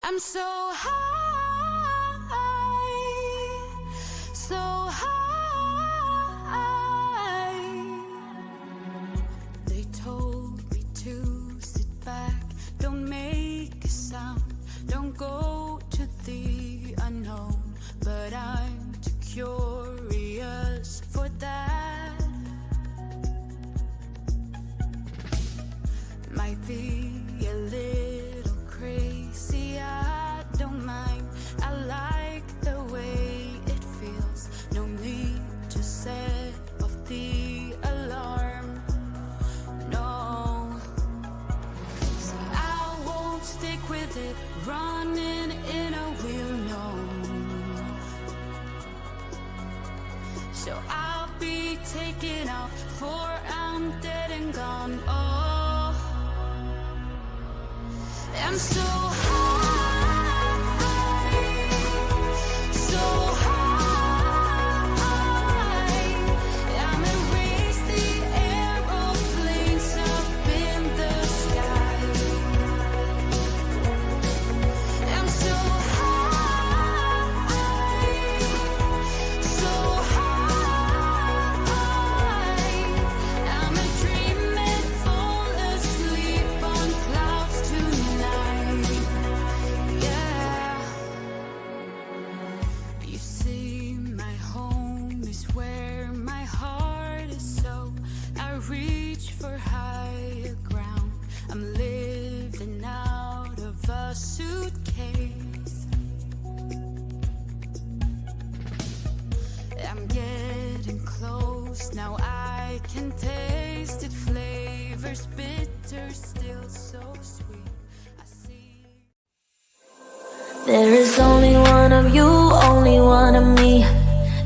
I'm so high, so high. They told me to sit back, don't make a sound, don't go to the unknown. But I'm too curious for that. Might be a little crazy, I don't mind. I like the way it feels. No need to set off the alarm. No, so I won't stick with it, running in a wheel, no. So I'll be taking off, for I'm dead and gone. Oh, I'm so high, so high. I'm erase the aeroplanes up in the sky. I'm so high, so high. I'm a dream and fall asleep on clouds tonight. Yeah. You see, my home is where my heart is, so I reach for higher ground. I'm living out of a suitcase. I'm getting close, now I can taste it. Flavors bitter, still so sweet. I see. There is only one of you, only one of me.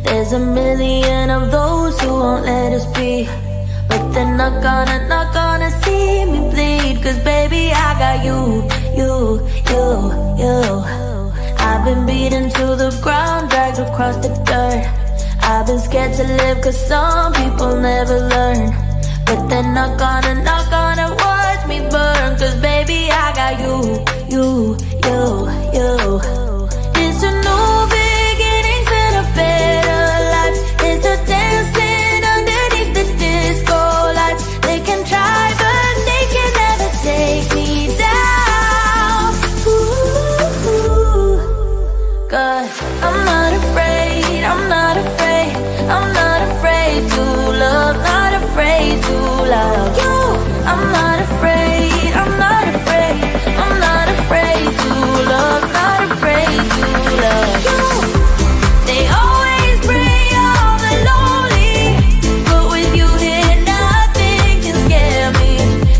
There's a million of those who won't let us be. But they're not gonna see me bleed. Cause baby, I got you. I've been beaten to the ground, dragged across the dirt. I've been scared to live cause some people never learn. But they're not gonna watch me burn. Cause baby, I got you. It's a new beginnings and a better life. It's a dancing underneath the disco lights. They can try but they can never take me down. Ooh, God, I'm not afraid, I'm not afraid, I'm not afraid to love, not afraid to love you. I'm not afraid, I'm not afraid, I'm not afraid to love, not afraid to love you. They always bring all the lonely, but with you here nothing can scare me.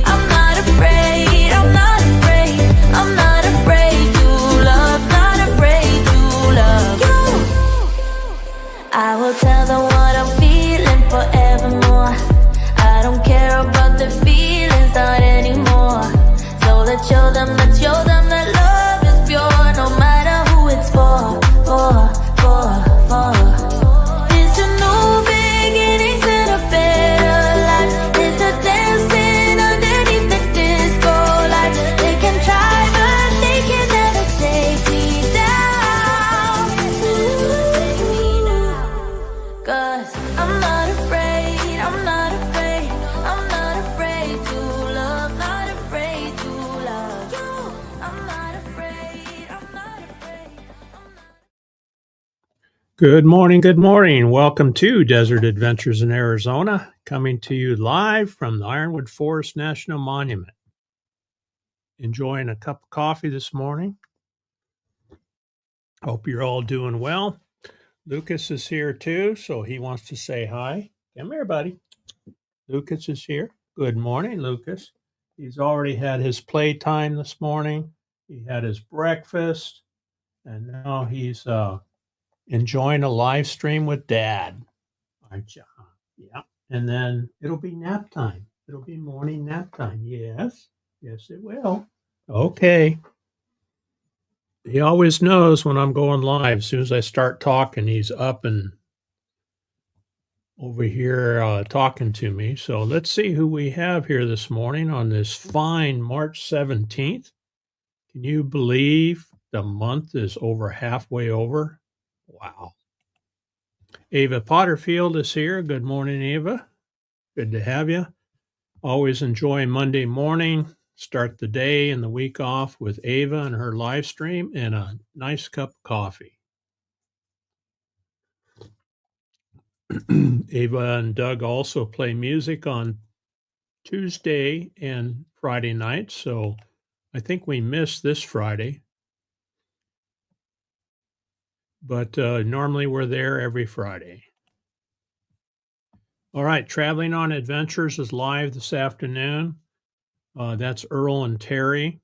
I'm not afraid, I'm not afraid, I'm not afraid to love, not afraid to love you. I will tell them what I'm feeling forevermore. I don't care about the feelings, not anymore. So let's show them that love is pure, no matter who it's for. It's a new beginnings and a better life. It's a dancing underneath the disco lights. They can try but they can never take me down. Cause I'm not afraid, I'm not afraid, I'm not afraid to love, not afraid to love you. I'm not afraid, I'm not afraid, I'm not. Good morning. Good morning. Welcome to Desert Adventures in Arizona, coming to you live from the Ironwood Forest National Monument. Enjoying a cup of coffee this morning. Hope you're all doing well. Lucas is here too, so he wants to say hi. Come here, buddy. Lucas is here. Good morning, Lucas. He's already had his playtime this morning. He had his breakfast, and now he's enjoying a live stream with Dad. Aren't you? Yeah. And then it'll be nap time. It'll be morning nap time. Yes. Yes, it will. Okay. He always knows when I'm going live. As soon as I start talking, he's up and over here talking to me. So let's see who we have here this morning on this fine March 17th. Can you believe the month is over halfway over. Wow. Ava Potterfield is here. Good morning, Ava. Good to have you. Always enjoy Monday morning. Start the day and the week off with Ava and her live stream and a nice cup of coffee. Ava and Doug also play music on Tuesday and Friday nights, so I think we missed this Friday. But normally we're there every Friday. All right, Traveling on Adventures is live this afternoon. That's Earl and Terry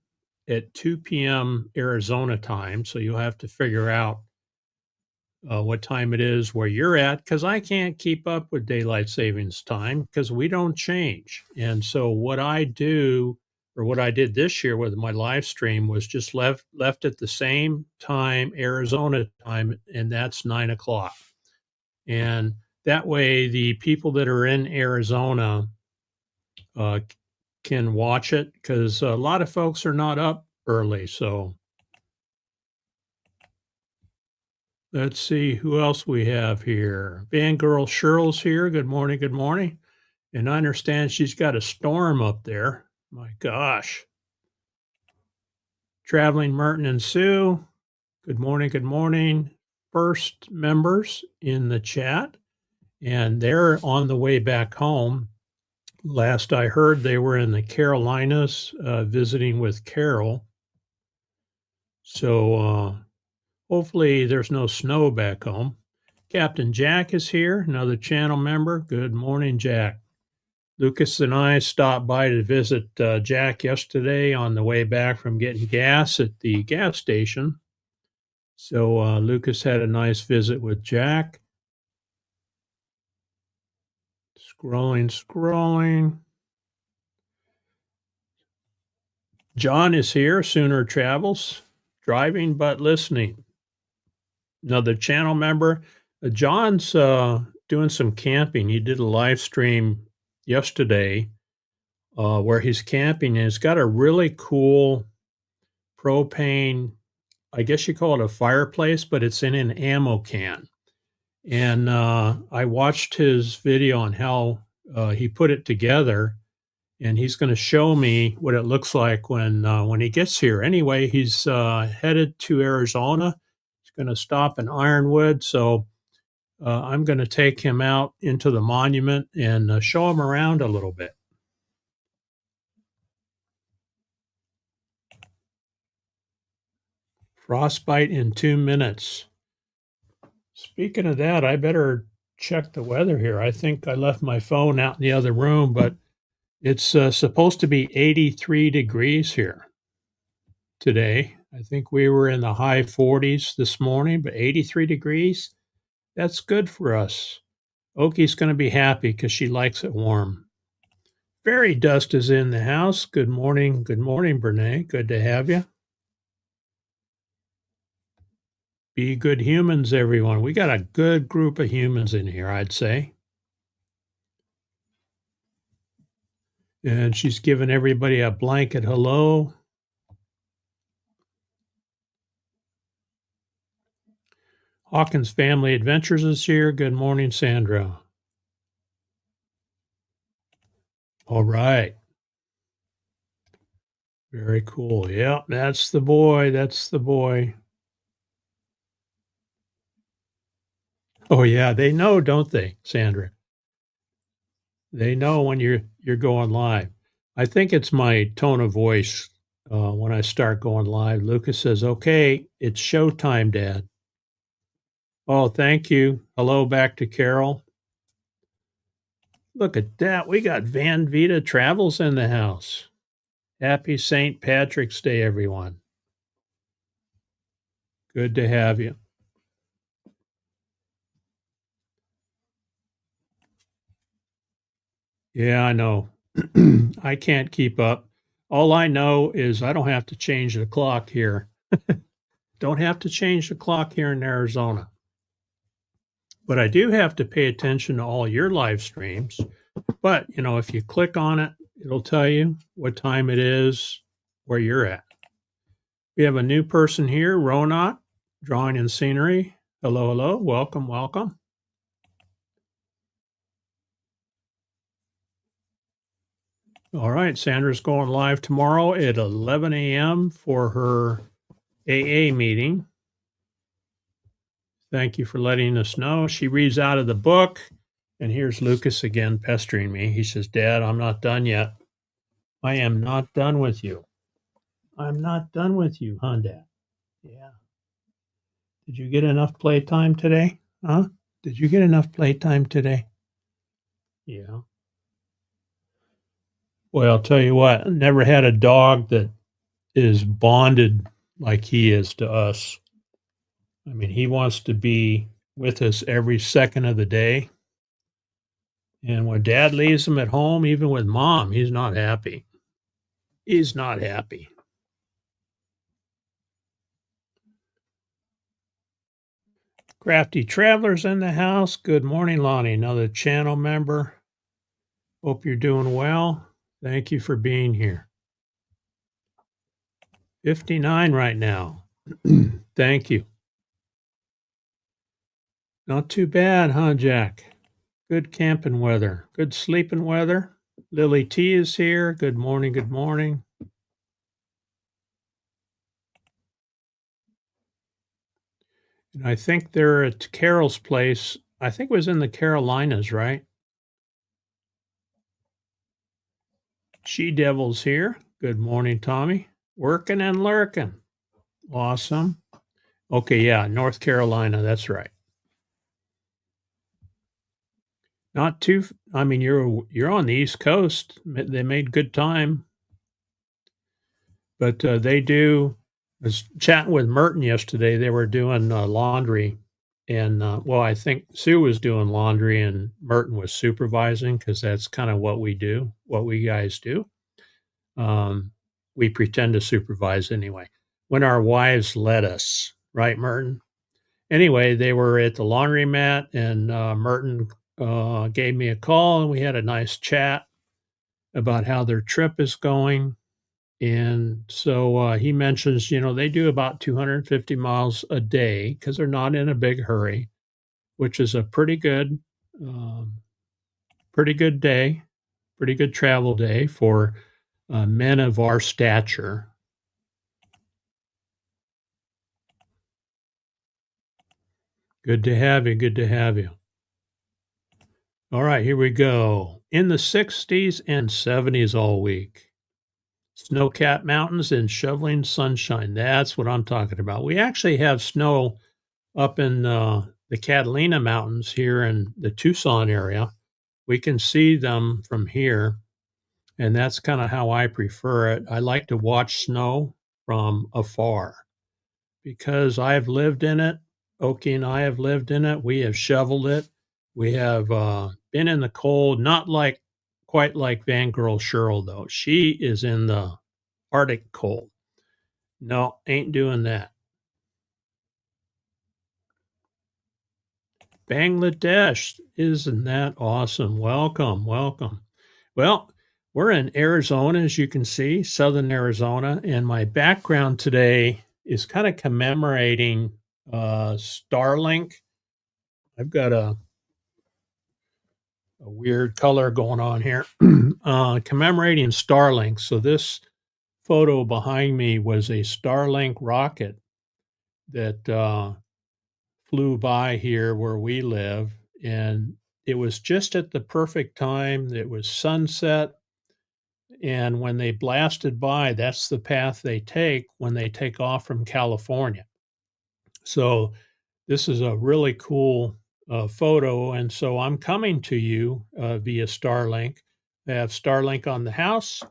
at 2 p.m. Arizona time, so you'll have to figure out what time it is where you're at, because I can't keep up with daylight savings time because we don't change. And so what I do, or what I did this year with my live stream, was just left at the same time, Arizona time, and that's 9 o'clock. And that way the people that are in Arizona can watch it, because a lot of folks are not up early. So let's see who else we have here. Fangirl Cheryl's here. Good morning. Good morning. And I understand she's got a storm up there. My gosh. Traveling Merton and Sue. Good morning. Good morning. First members in the chat. And they're on the way back home. Last I heard, they were in the Carolinas visiting with Carol. So hopefully there's no snow back home. Captain Jack is here, another channel member. Good morning, Jack. Lucas and I stopped by to visit Jack yesterday on the way back from getting gas at the gas station. So Lucas had a nice visit with Jack. Scrolling. John is here, Sooner Travels, driving but listening. Another channel member. John's doing some camping. He did a live stream yesterday where he's camping, and he's got a really cool propane, I guess you call it a fireplace, but it's in an ammo can. And I watched his video on how he put it together, and he's going to show me what it looks like when he gets here. Anyway, he's headed to Arizona. He's going to stop in Ironwood, so I'm going to take him out into the monument and show him around a little bit. Frostbite in 2 minutes. Speaking of that, I better check the weather here. I think I left my phone out in the other room, but it's supposed to be 83 degrees here today. I think we were in the high 40s this morning, but 83 degrees, that's good for us. Oki's going to be happy because she likes it warm. Fairy Dust is in the house. Good morning. Good morning, Brene. Good to have you. Be good humans, everyone. We got a good group of humans in here, I'd say. And she's giving everybody a blanket hello. Hawkins Family Adventures is here. Good morning, Sandra. All right. Very cool. Yep, that's the boy. That's the boy. Oh yeah, they know, don't they, Sandra? They know when you're going live. I think it's my tone of voice when I start going live. Lucas says, "Okay, it's showtime, Dad." Oh, thank you. Hello back to Carol. Look at that. We got Van Vita Travels in the house. Happy St. Patrick's Day, everyone. Good to have you. Yeah, I know. I can't keep up. All I know is I don't have to change the clock here. Don't have to change the clock here in Arizona. But I do have to pay attention to all your live streams. But, you know, if you click on it, it'll tell you what time it is, where you're at. We have a new person here, Ronat, Drawing and Scenery. Hello, hello. Welcome, welcome. All right, Sandra's going live tomorrow at 11 a.m. for her AA meeting. Thank you for letting us know. She reads out of the book, and here's Lucas again pestering me. He says, Dad, I'm not done yet. I am not done with you. I'm not done with you, huh, Dad? Yeah. Did you get enough playtime today? Huh? Did you get enough playtime today? Yeah. Well, I'll tell you what, I never had a dog that is bonded like he is to us. I mean, he wants to be with us every second of the day. And when Dad leaves him at home, even with Mom, he's not happy. He's not happy. Crafty Travelers in the house. Good morning, Lonnie, another channel member. Hope you're doing well. Thank you for being here. 59 right now. Thank you. Not too bad, huh, Jack? Good camping weather. Good sleeping weather. Lily T is here. Good morning. Good morning. And I think they're at Carol's place. I think it was in the Carolinas, right? She Devil's here. Good morning, Tommy. Working and lurking. Awesome. Okay, yeah, North Carolina. That's right. Not too. I mean, you're on the East Coast. They made good time, but they do. I was chatting with Merton yesterday. They were doing laundry, and well, I think Sue was doing laundry, and Merton was supervising because that's kind of what we do, what we guys do. We pretend to supervise anyway when our wives let us, right, Merton? Anyway, they were at the laundromat, and Merton gave me a call, and we had a nice chat about how their trip is going. And so he mentions, they do about 250 miles a day because they're not in a big hurry, which is a pretty good day, pretty good travel day for men of our stature. Good to have you. Good to have you. All right, here we go. In the 60s and 70s all week. Snow-capped mountains and shoveling sunshine. That's what I'm talking about. We actually have snow up in the Catalina Mountains here in the Tucson area. We can see them from here, and that's kind of how I prefer it. I like to watch snow from afar because I've lived in it. Oki and I have lived in it. We have shoveled it. We have been in the cold, not quite like Van Girl Cheryl, though. She is in the Arctic cold. No, ain't doing that. Bangladesh, isn't that awesome? Welcome, welcome. Well, we're in Arizona, as you can see, southern Arizona, and my background today is kind of commemorating Starlink. I've got a weird color going on here, commemorating Starlink. So this photo behind me was a Starlink rocket that flew by here where we live, and it was just at the perfect time. It was sunset, and when they blasted by, that's the path they take when they take off from California. So this is a really cool photo, and so I'm coming to you via Starlink. I have Starlink on the house,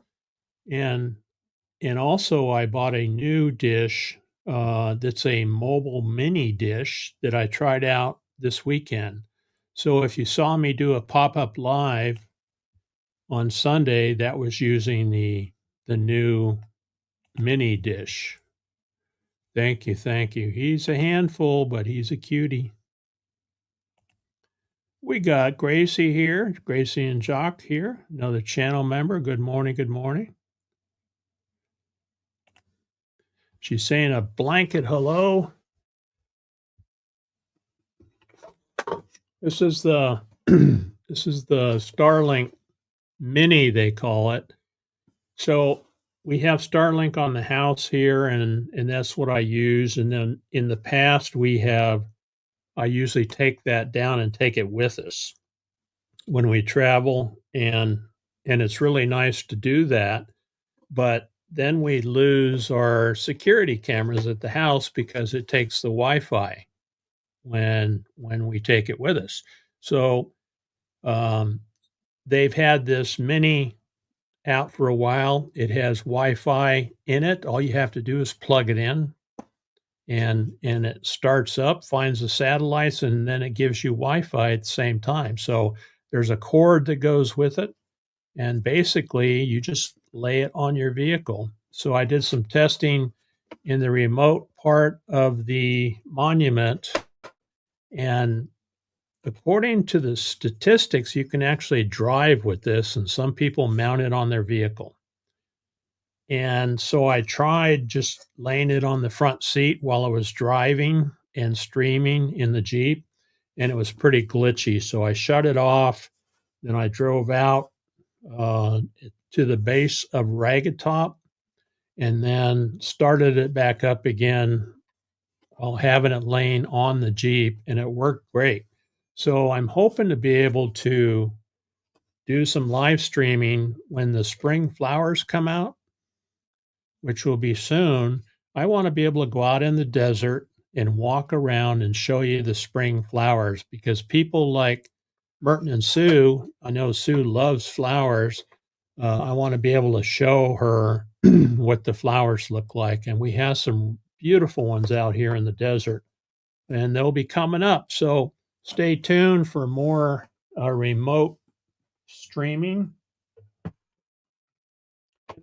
and also I bought a new dish that's a mobile mini dish that I tried out this weekend. So if you saw me do a pop-up live on Sunday, that was using the new mini dish. Thank you, thank you. He's a handful, but he's a cutie. We got Gracie here, Gracie and Jacques here, another channel member. Good morning, good morning. She's saying a blanket hello. This is the this is the Starlink Mini, they call it. So we have Starlink on the house here, and that's what I use. And then in the past, I usually take that down and take it with us when we travel, and it's really nice to do that. But then we lose our security cameras at the house because it takes the Wi-Fi when we take it with us. So they've had this Mini out for a while. It has Wi-Fi in it. All you have to do is plug it in, and it starts up, finds the satellites, and then it gives you Wi-Fi at the same time. So there's a cord that goes with it, and basically you just lay it on your vehicle. So I did some testing in the remote part of the monument, and according to the statistics, you can actually drive with this, and some people mount it on their vehicle. And so I tried just laying it on the front seat while I was driving and streaming in the Jeep, and it was pretty glitchy. So I shut it off. Then I drove out to the base of Ragged Top and then started it back up again while having it laying on the Jeep, and it worked great. So I'm hoping to be able to do some live streaming when the spring flowers come out, which will be soon. I want to be able to go out in the desert and walk around and show you the spring flowers, because people like Merton and Sue, I know Sue loves flowers. I want to be able to show her what the flowers look like. And we have some beautiful ones out here in the desert, and they'll be coming up. So stay tuned for more remote streaming. And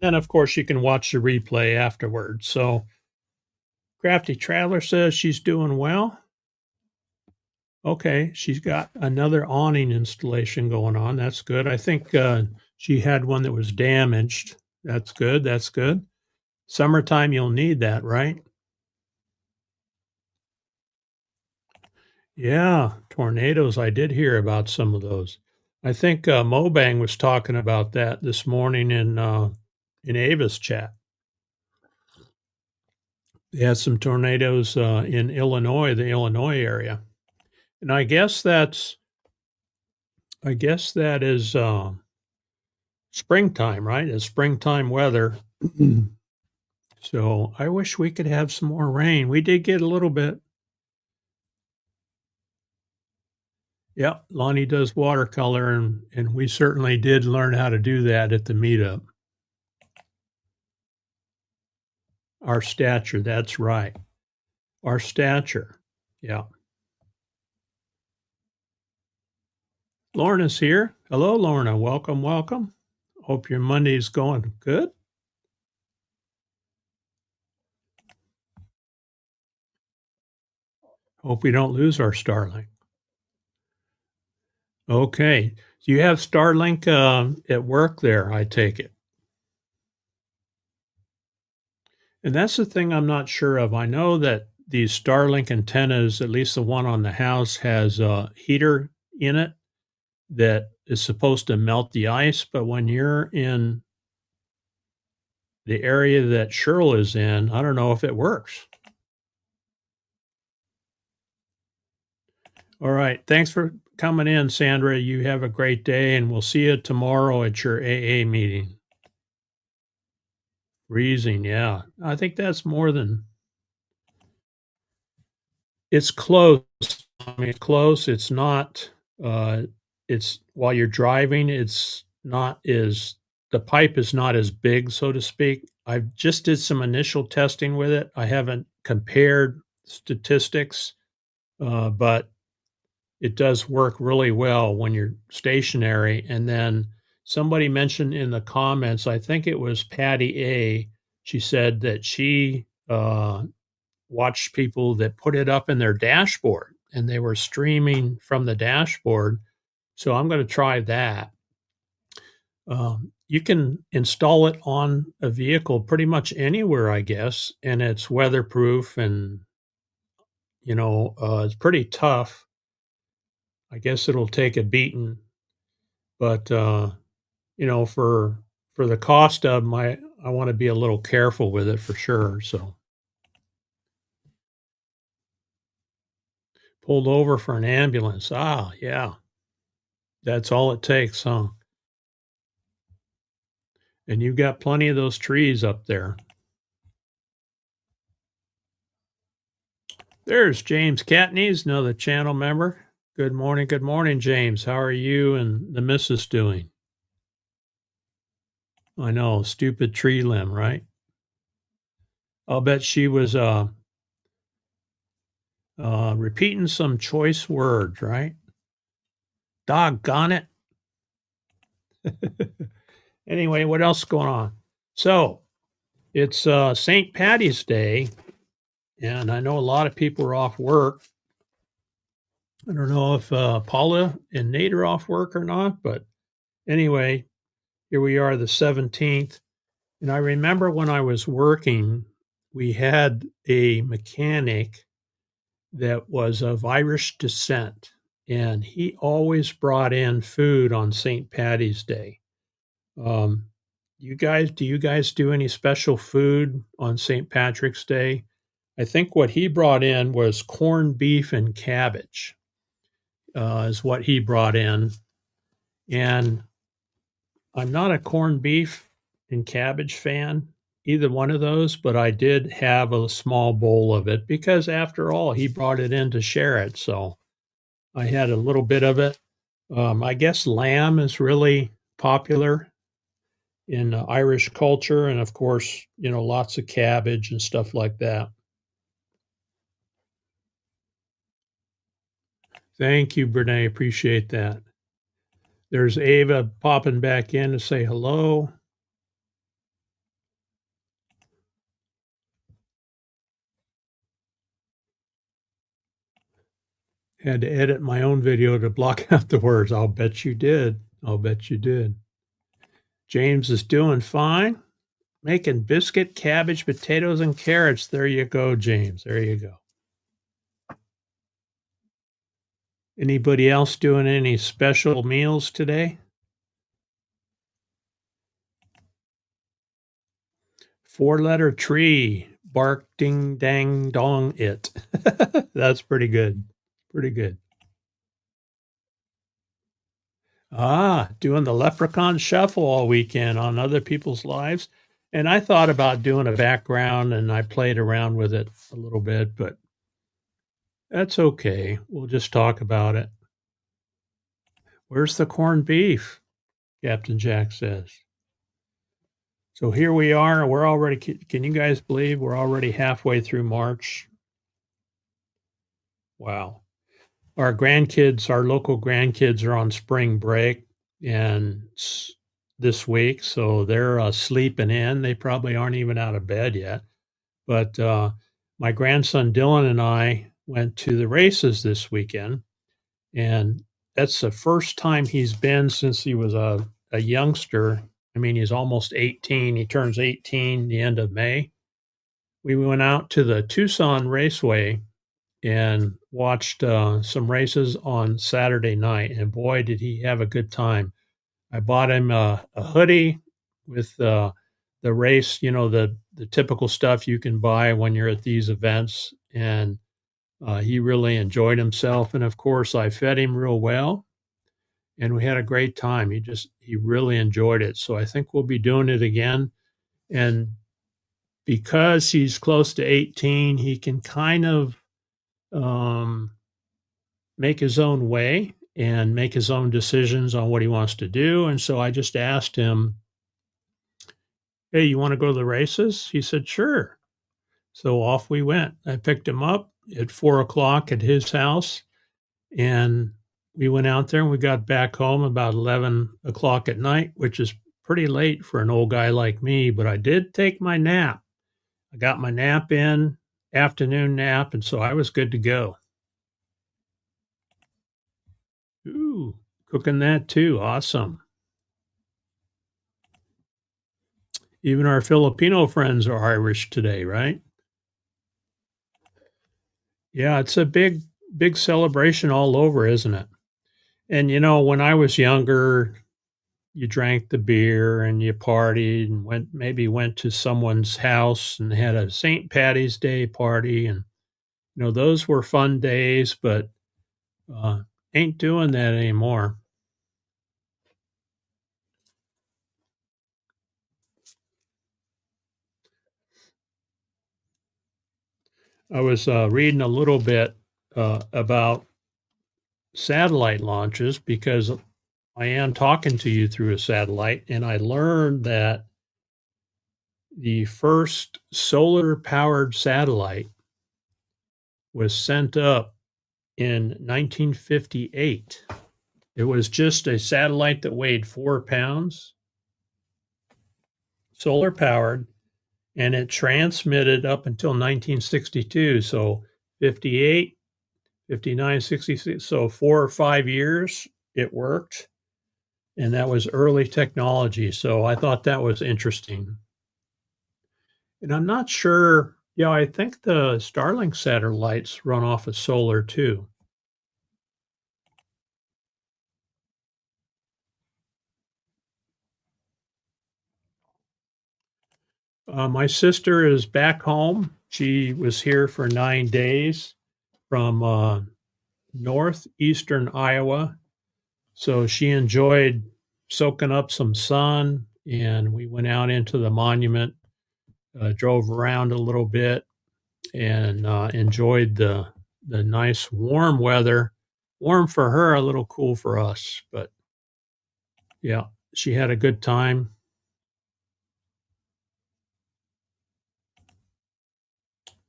then, of course, you can watch the replay afterwards. So Crafty Traveler says she's doing well. Okay, she's got another awning installation going on. That's good. I think she had one that was damaged. That's good. That's good. Summertime, you'll need that, right? Yeah, tornadoes. I did hear about some of those. I think Mobang was talking about that this morning in Ava's chat. They had some tornadoes in Illinois, the Illinois area. And I guess that is springtime, right? It's springtime weather. So I wish we could have some more rain. We did get a little bit. Yeah, Lonnie does watercolor, and we certainly did learn how to do that at the meetup. Our stature, that's right. Our stature, yeah. Lorna's here. Hello, Lorna. Welcome, welcome. Hope your Monday's going good. Hope we don't lose our Starlink. Okay. Do you have Starlink at work there, I take it? And that's the thing I'm not sure of. I know that these Starlink antennas, at least the one on the house, has a heater in it that is supposed to melt the ice. But when you're in the area that Cheryl is in, I don't know if it works. All right. Thanks for coming in, Sandra. You have a great day, and we'll see you tomorrow at your AA meeting. Freezing, yeah. I think that's more than. It's close. I mean, it's close. It's not. It's while you're driving. It's not as the pipe is not as big, so to speak. I just did some initial testing with it. I haven't compared statistics, but it does work really well when you're stationary. And then somebody mentioned in the comments, I think it was Patty A. She said that she watched people that put it up in their dashboard and they were streaming from the dashboard. So I'm going to try that. you can install it on a vehicle pretty much anywhere, I guess, and it's weatherproof and, it's pretty tough. I guess it'll take a beating, but, for the cost of my I wanna be a little careful with it for sure, so pulled over for an ambulance. Ah, yeah. That's all it takes, huh? And you've got plenty of those trees up there. There's James Catneys, another channel member. Good morning, James. How are you and the missus doing? I know, stupid tree limb, right? I'll bet she was repeating some choice words, right? Doggone it. Anyway, what else is going on? So it's St. Patty's Day, and I know a lot of people are off work. I don't know if Paula and Nate are off work or not, but anyway, here we are, the 17th. And I remember when I was working, we had a mechanic that was of Irish descent, and he always brought in food on St. Patty's Day. Um, do you guys do any special food on St. Patrick's Day? I think what he brought in was corned beef and cabbage, is what he brought in. And I'm not a corned beef and cabbage fan, either one of those, but I did have a small bowl of it because after all, he brought it in to share it. So I had a little bit of it. I guess lamb is really popular in Irish culture. And of course, lots of cabbage and stuff like that. Thank you, Brene. Appreciate that. There's Ava popping back in to say hello. Had to edit my own video to block out the words. I'll bet you did. I'll bet you did. James is doing fine. Making biscuit, cabbage, potatoes, and carrots. There you go, James. There you go. Anybody else doing any special meals today? Four-letter tree. Bark, ding, dang, dong, it. That's pretty good. Pretty good. Doing the leprechaun shuffle all weekend on other people's lives. And I thought about doing a background and I played around with it a little bit, but that's okay. We'll just talk about it. Where's the corned beef? Captain Jack says. So here we are. We're already, can you guys believe we're already halfway through March? Wow. Our local grandkids are on spring break and this week, so they're sleeping in. They probably aren't even out of bed yet. But my grandson Dylan and I went to the races this weekend, and that's the first time he's been since he was a youngster. I mean, he's almost 18. He turns 18 the end of May. We went out to the Tucson Raceway and watched some races on Saturday night, and boy, did he have a good time. I bought him a hoodie with the race, the typical stuff you can buy when you're at these events, and he really enjoyed himself. And of course, I fed him real well, and we had a great time. He really enjoyed it. So I think we'll be doing it again. And because he's close to 18, he can kind of make his own way and make his own decisions on what he wants to do. And so I just asked him, hey, you want to go to the races? He said, sure. So off we went. I picked him up at 4:00 at his house, and we went out there and we got back home about 11:00 at night, which is pretty late for an old guy like me, but I did take my nap. I got my nap in, afternoon nap, and so I was good to go. Ooh, cooking that too. Awesome. Even our Filipino friends are Irish today, right? Yeah, it's a big celebration all over, isn't it? And, when I was younger, you drank the beer and you partied and went to someone's house and had a St. Patty's Day party, and, those were fun days, but, uh, ain't doing that anymore. I was, reading a little bit, about satellite launches because I am talking to you through a satellite, and I learned that the first solar-powered satellite was sent up in 1958. It was just a satellite that weighed 4 pounds, solar-powered, and it transmitted up until 1962. So 58, 59, 66. So 4 or 5 years it worked, and that was early technology. So I thought that was interesting. And I'm not sure. Yeah, I think the Starlink satellites run off of solar too. My sister is back home. She was here for 9 days from northeastern Iowa. So she enjoyed soaking up some sun, and we went out into the monument, drove around a little bit, and enjoyed the nice warm weather. Warm for her, a little cool for us, but yeah, she had a good time.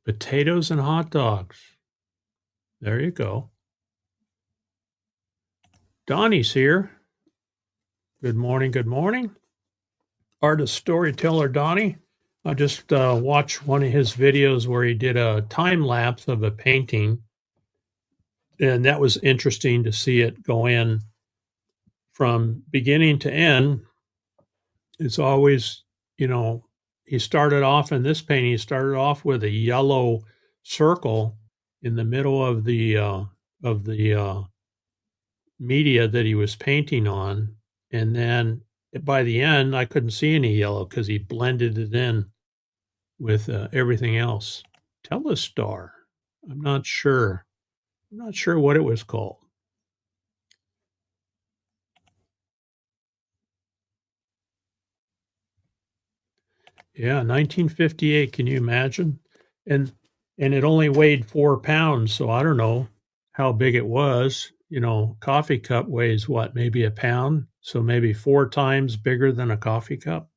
Potatoes and hot dogs. There you go. Donnie's here. Good morning. Good morning. Artist storyteller Donnie. I just watched one of his videos where he did a time lapse of a painting, and that was interesting to see it go in from beginning to end. It's always, he started off in this painting. He started off with a yellow circle in the middle of the media that he was painting on, and then by the end, I couldn't see any yellow because he blended it in with everything else. Telestar. I'm not sure. I'm not sure what it was called. Yeah, 1958. Can you imagine? And it only weighed 4 pounds, so I don't know how big it was. Coffee cup weighs what? Maybe a pound, so maybe 4 times bigger than a coffee cup.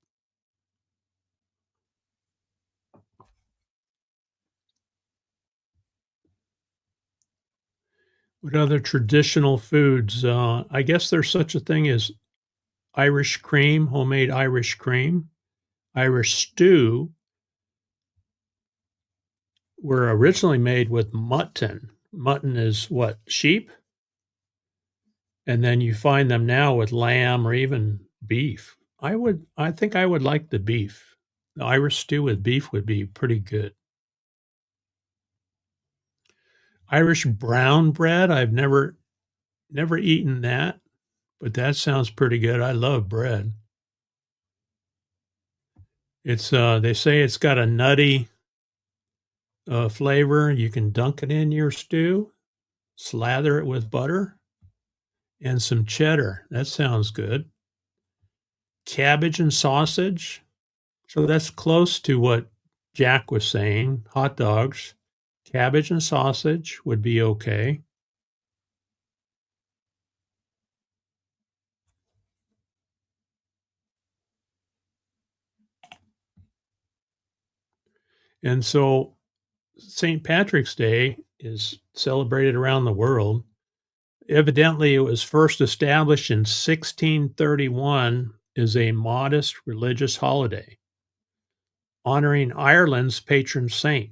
What other traditional foods? I guess there's such a thing as Irish cream, homemade Irish cream. Irish stew were originally made with mutton. Mutton is what? Sheep? And then you find them now with lamb or even beef. I think I would like the beef. The Irish stew with beef would be pretty good. Irish brown bread, I've never eaten that, but that sounds pretty good. I love bread. It's they say it's got a nutty flavor. You can dunk it in your stew, slather it with butter and some cheddar. That sounds good. Cabbage and sausage. So that's close to what Jack was saying. Hot dogs, cabbage and sausage would be okay. And so St. Patrick's Day is celebrated around the world. Evidently, it was first established in 1631 as a modest religious holiday, honoring Ireland's patron saint.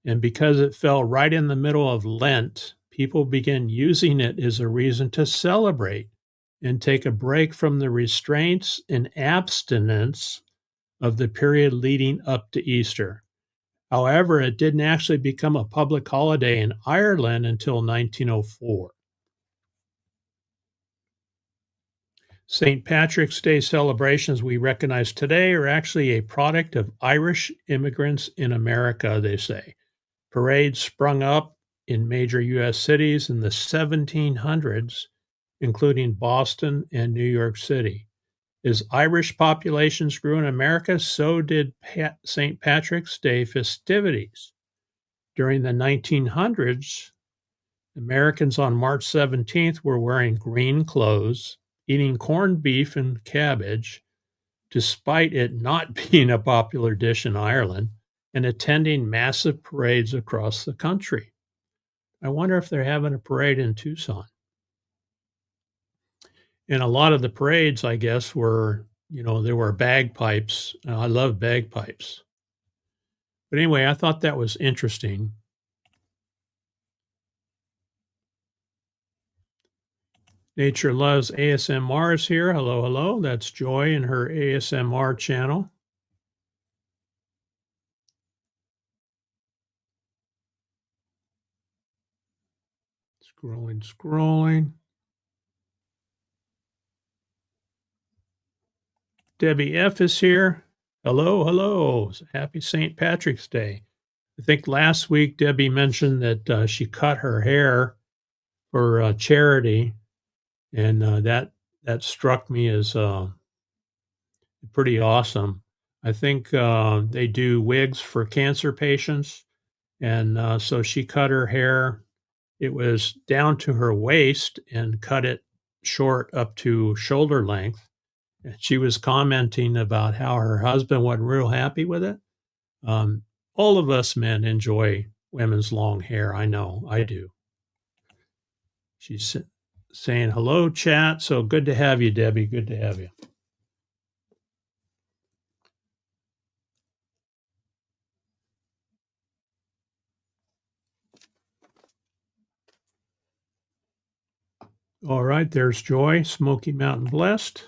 And because it fell right in the middle of Lent, people began using it as a reason to celebrate and take a break from the restraints and abstinence of the period leading up to Easter. However, it didn't actually become a public holiday in Ireland until 1904. St. Patrick's Day celebrations we recognize today are actually a product of Irish immigrants in America, they say. Parades sprung up in major U.S. cities in the 1700s, including Boston and New York City. As Irish populations grew in America, so did St. Patrick's Day festivities. During the 1900s, Americans on March 17th were wearing green clothes, eating corned beef and cabbage, despite it not being a popular dish in Ireland, and attending massive parades across the country. I wonder if they're having a parade in Tucson. And a lot of the parades, I guess, were, there were bagpipes. I love bagpipes. But anyway, I thought that was interesting. Nature Loves ASMR is here. Hello, hello. That's Joy and her ASMR channel. Scrolling. Debbie F is here. Hello, hello. Happy St. Patrick's Day. I think last week Debbie mentioned that she cut her hair for charity, and that struck me as pretty awesome. I think they do wigs for cancer patients, and so she cut her hair. It was down to her waist and cut it short up to shoulder length. And she was commenting about how her husband wasn't real happy with it. All of us men enjoy women's long hair. I know, I do. She's saying hello, chat. So good to have you, Debbie. Good to have you. All right, there's Joy, Smoky Mountain Blessed.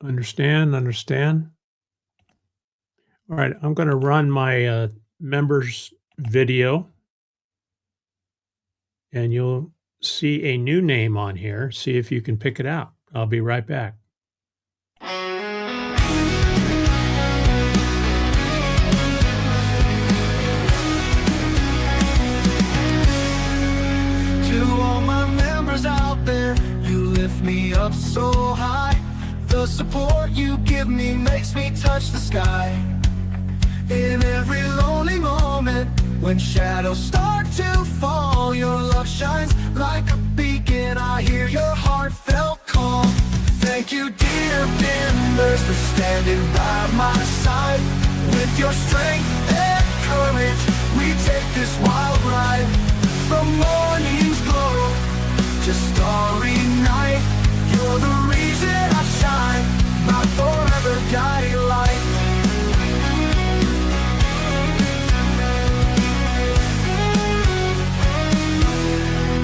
Understand. All right, I'm going to run my members video, and you'll see a new name on here. See if you can pick it out. I'll be right back. To all my members out there, you lift me up so high. The support you give me makes me touch the sky. In every lonely moment, when shadows start to fall, your love shines like a beacon. I hear your heartfelt call. Thank you, dear members, for standing by my side. With your strength and courage, we take this wild ride. From morning's glow to starry night, you're the reason I shine, my forever guiding light.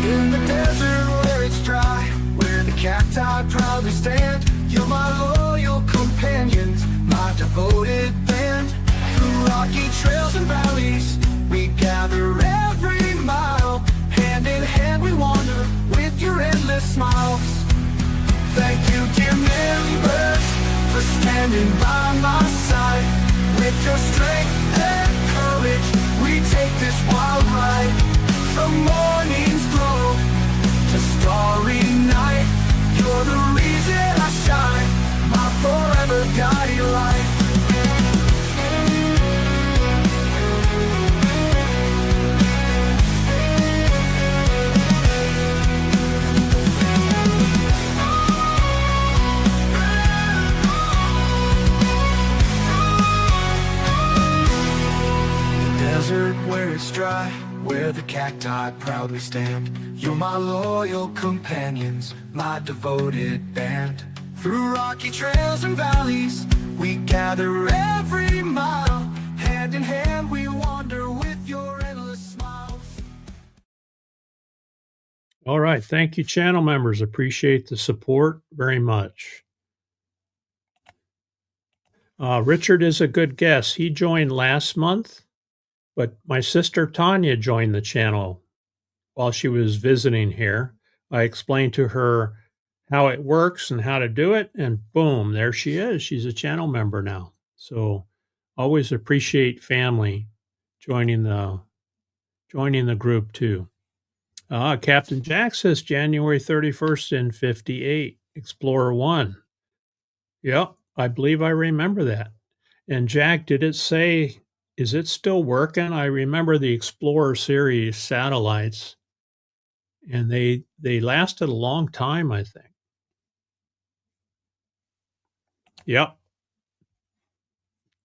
In the desert where it's dry, where the cacti proudly stand, you're my loyal companions, my devoted band. Through rocky trails and valleys, we gather every mile. Hand in hand we wander with your endless smiles. Thank you, dear members, for standing by my side. With your strength and courage, we take this wild ride. From morning's glow to starry night, you're the reason I shine, my forever guiding light. Where it's dry, where the cacti proudly stand, you're my loyal companions, my devoted band. Through rocky trails and valleys, we gather every mile. Hand in hand we wander with your endless smiles. All right, thank you, channel members. Appreciate the support very much. Richard is a good guess. He joined last month, but my sister Tanya joined the channel while she was visiting here. I explained to her how it works and how to do it, and boom, there she is. She's a channel member now. So always appreciate family joining the group too. Captain Jack says January 31st in 58, Explorer 1. Yep, I believe I remember that. And Jack, did it say, is it still working? I remember the Explorer series satellites, and they lasted a long time, I think. Yep.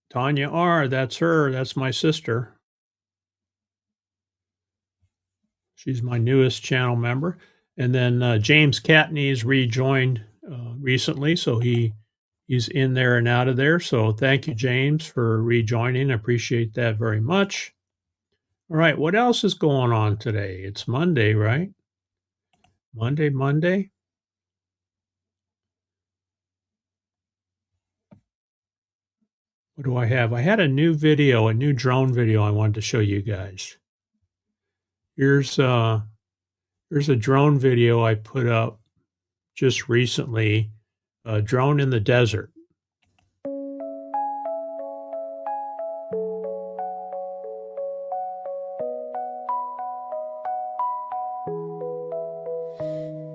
Tanya R., that's her. That's my sister. She's my newest channel member. And then James Catney's rejoined recently, so he's in there and out of there. So thank you, James, for rejoining. I appreciate that very much. All right, what else is going on today? It's Monday, right? Monday. What do I have? I had a new drone video I wanted to show you guys. Here's a drone video I put up just recently, a drone in the desert.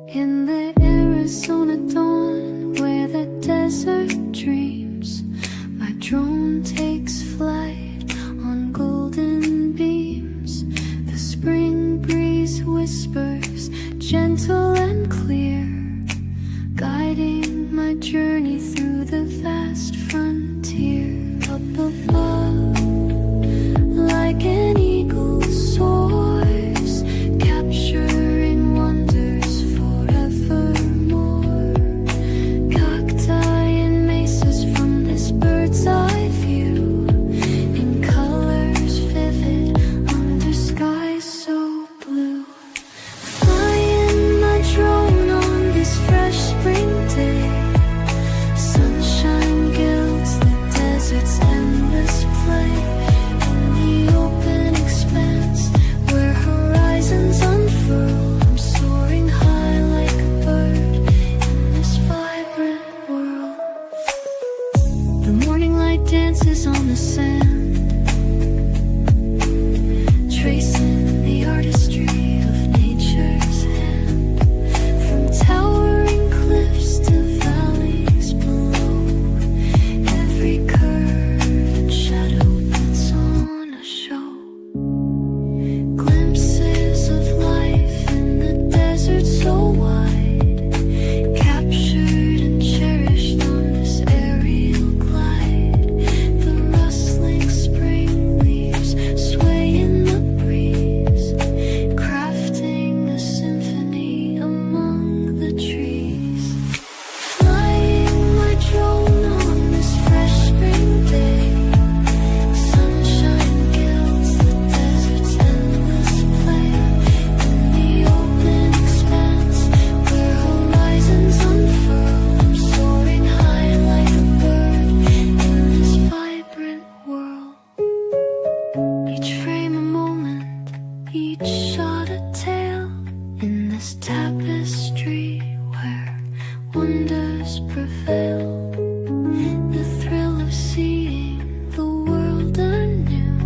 In the Arizona dawn, where the desert dreams, my drone takes flight on golden beams. The spring breeze whispers, gentle and clear, guiding my journey through the vast frontier. Up above, like an eagle soars, capturing wonders forevermore. Cacti and mesas from this bird's eye view, in colors vivid under skies so blue. Flying my drone on this fresh spring day, sunshine gilds the desert's endless play. In the open expanse where horizons unfurl, I'm soaring high like a bird in this vibrant world. The morning light dances on the sand, tracing the artistry of nature's hand. From towering cliffs to valleys below, every curve and shadow puts on a show. Glimpses of life in the desert so wide, captured and cherished on this aerial glide. The rustling spring leaves sway in the breeze, crafting a symphony among the trees. Flying my drone on this fresh spring day, sunshine gilds the desert's endless play. In the open expanse where horizons unfurl, I'm soaring high like a bird in this vibrant world. Each frame a moment, each shot a tale, in this tapestry where wonders prevail. The thrill of seeing the world anew,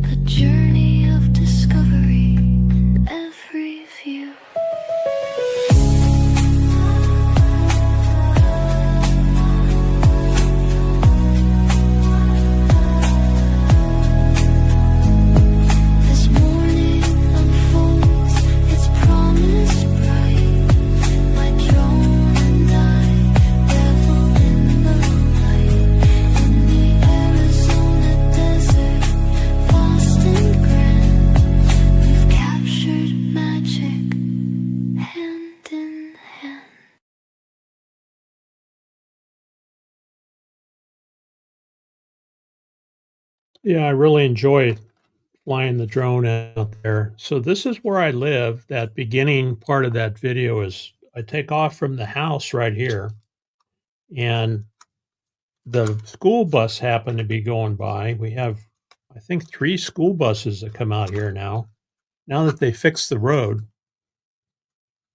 a journey of discovery in every view. This morning unfolds its promise bright. My drone and I revel in the light. In the Arizona desert, vast and grand, we've captured magic hand in hand. Yeah, I really enjoy flying the drone out there. So this is where I live. That beginning part of that video is I take off from the house right here, and the school bus happened to be going by. We have, I think, 3 school buses that come out here now that they fixed the road.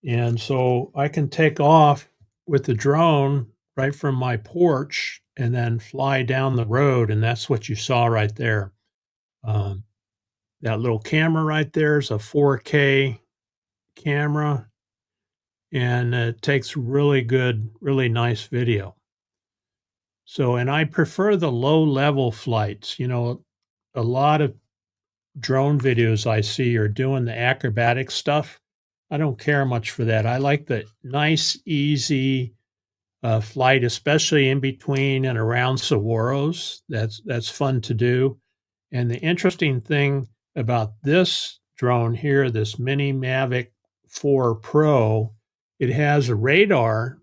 And so I can take off with the drone right from my porch and then fly down the road, and that's what you saw right there. Um, that little camera right there is a 4K camera, and it takes really good, really nice video. So, and I prefer the low level flights. You know, a lot of drone videos I see are doing the acrobatic stuff. I don't care much for that. I like the nice, easy flight, especially in between and around Saguaros. That's fun to do. And the interesting thing about this drone here, this Mini Mavic 4 Pro, it has a radar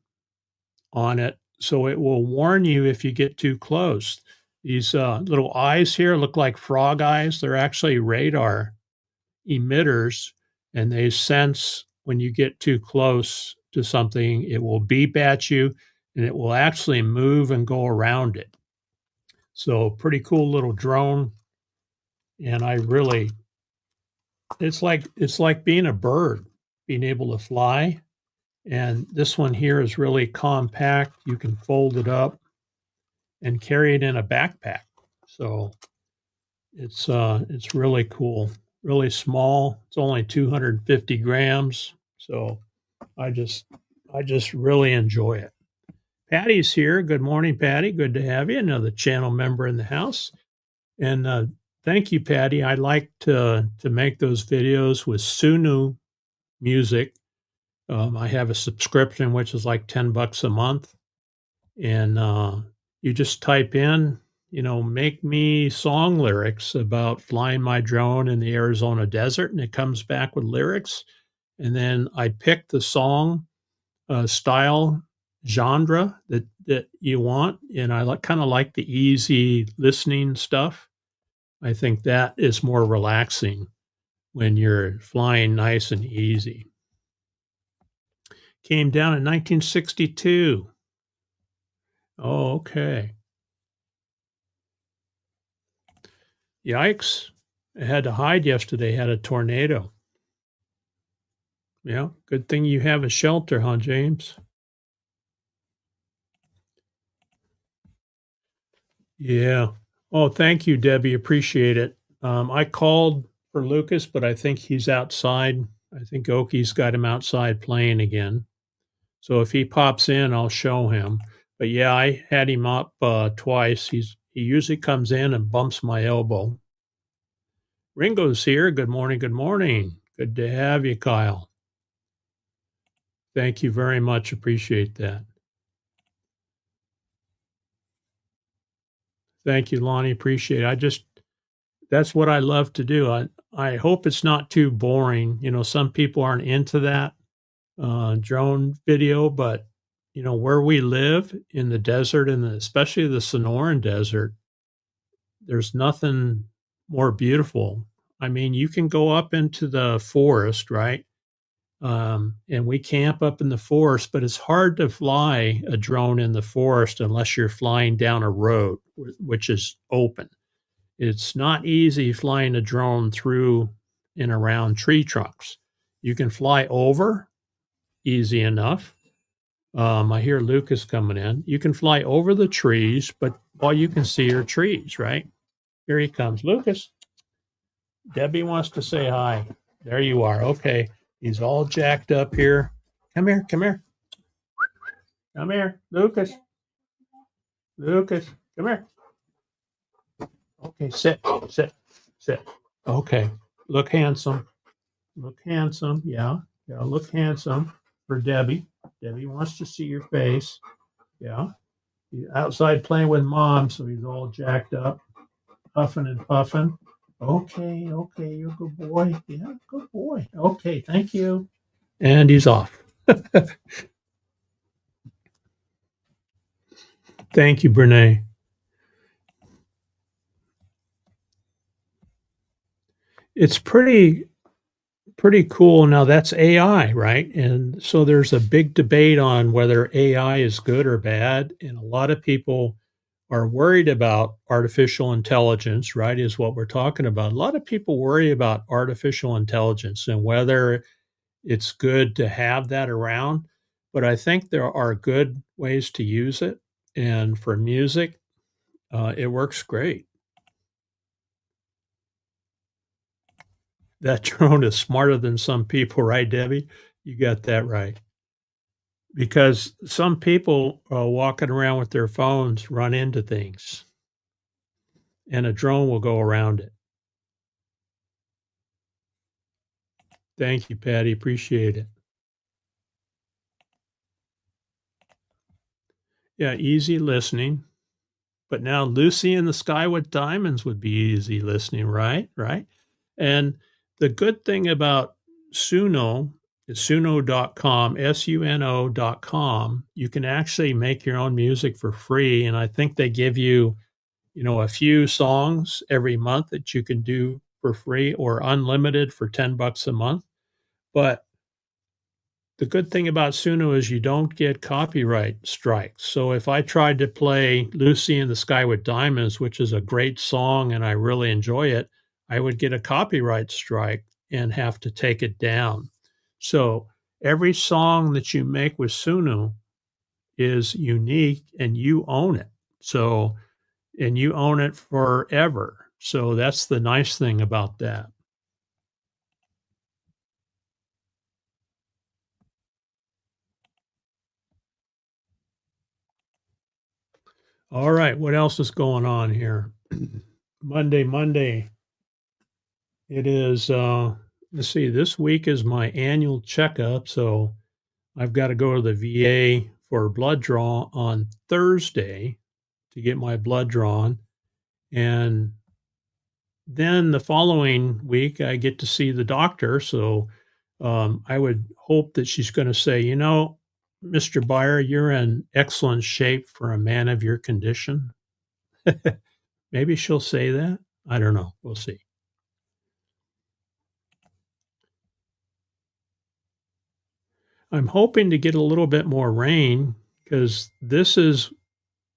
on it, so it will warn you if you get too close. These little eyes here look like frog eyes. They're actually radar emitters, and they sense when you get too close to something, it will beep at you and it will actually move and go around it. So, pretty cool little drone. And I really, it's like being a bird, being able to fly. And this one here is really compact. You can fold it up and carry it in a backpack. So it's really cool, really small. It's only 250 grams. So I just really enjoy it. Patty's here. Good morning, Patty. Good to have you. Another channel member in the house. And thank you, Patty. I like to make those videos with Sunu music. I have a subscription, which is like $10 a month. And you just type in, make me song lyrics about flying my drone in the Arizona desert, and it comes back with lyrics. And then I pick the song style genre that you want, and I kind of like the easy listening stuff. I think that is more relaxing when you're flying nice and easy. Came down in 1962. Oh, okay. Yikes. I had to hide yesterday, had a tornado. Yeah, good thing you have a shelter, huh, James? Yeah. Oh, thank you, Debbie. Appreciate it. I called for Lucas, but I think he's outside. I think Oki's got him outside playing again. So if he pops in, I'll show him. But yeah, I had him up twice. He usually comes in and bumps my elbow. Ringo's here. Good morning. Good morning. Good to have you, Kyle. Thank you very much. Appreciate that. Thank you, Lonnie. Appreciate it. That's what I love to do. I hope it's not too boring. Some people aren't into that drone video, but where we live in the desert, and especially the Sonoran Desert, there's nothing more beautiful. I mean, you can go up into the forest, right? And we camp up in the forest, but it's hard to fly a drone in the forest unless you're flying down a road, which is open. It's not easy flying a drone through and around tree trunks. You can fly over, easy enough. I hear Lucas coming in. You can fly over the trees, but all you can see are trees, right? Here he comes. Lucas. Debbie wants to say hi. There you are. Okay. He's all jacked up here. Come here. Come here. Come here. Lucas. Lucas. Come here. Okay. Sit. Sit. Sit. Okay. Look handsome. Look handsome. Yeah. Yeah. Look handsome for Debbie. Debbie wants to see your face. Yeah. He's outside playing with mom, so he's all jacked up, puffing and puffing. Okay, you're a good boy. Yeah, good boy. Okay, thank you. And he's off. Thank you, Brene. It's pretty cool. Now that's AI, right? And so there's a big debate on whether AI is good or bad, and a lot of people are worried about artificial intelligence, right, is what we're talking about. A lot of people worry about artificial intelligence and whether it's good to have that around, but I think there are good ways to use it. And for music, it works great. That drone is smarter than some people, right, Debbie? You got that right. Because some people walking around with their phones run into things, and a drone will go around it. Thank you, Patty. Appreciate it. Yeah, easy listening. But now Lucy in the Sky with Diamonds would be easy listening, right? Right. And the good thing about Suno is suno.com, suno.com. You can actually make your own music for free. And I think they give you, a few songs every month that you can do for free or unlimited for $10 a month. But the good thing about Suno is you don't get copyright strikes. So if I tried to play Lucy in the Sky with Diamonds, which is a great song and I really enjoy it, I would get a copyright strike and have to take it down. So every song that you make with Suno is unique and you own it. So, and you own it forever. So that's the nice thing about that. All right, what else is going on here? Monday. It is, let's see, this week is my annual checkup. So I've got to go to the VA for a blood draw on Thursday to get my blood drawn. And then the following week, I get to see the doctor. So I would hope that she's going to say, Mr. Byer, you're in excellent shape for a man of your condition. Maybe she'll say that. I don't know. We'll see. I'm hoping to get a little bit more rain because this is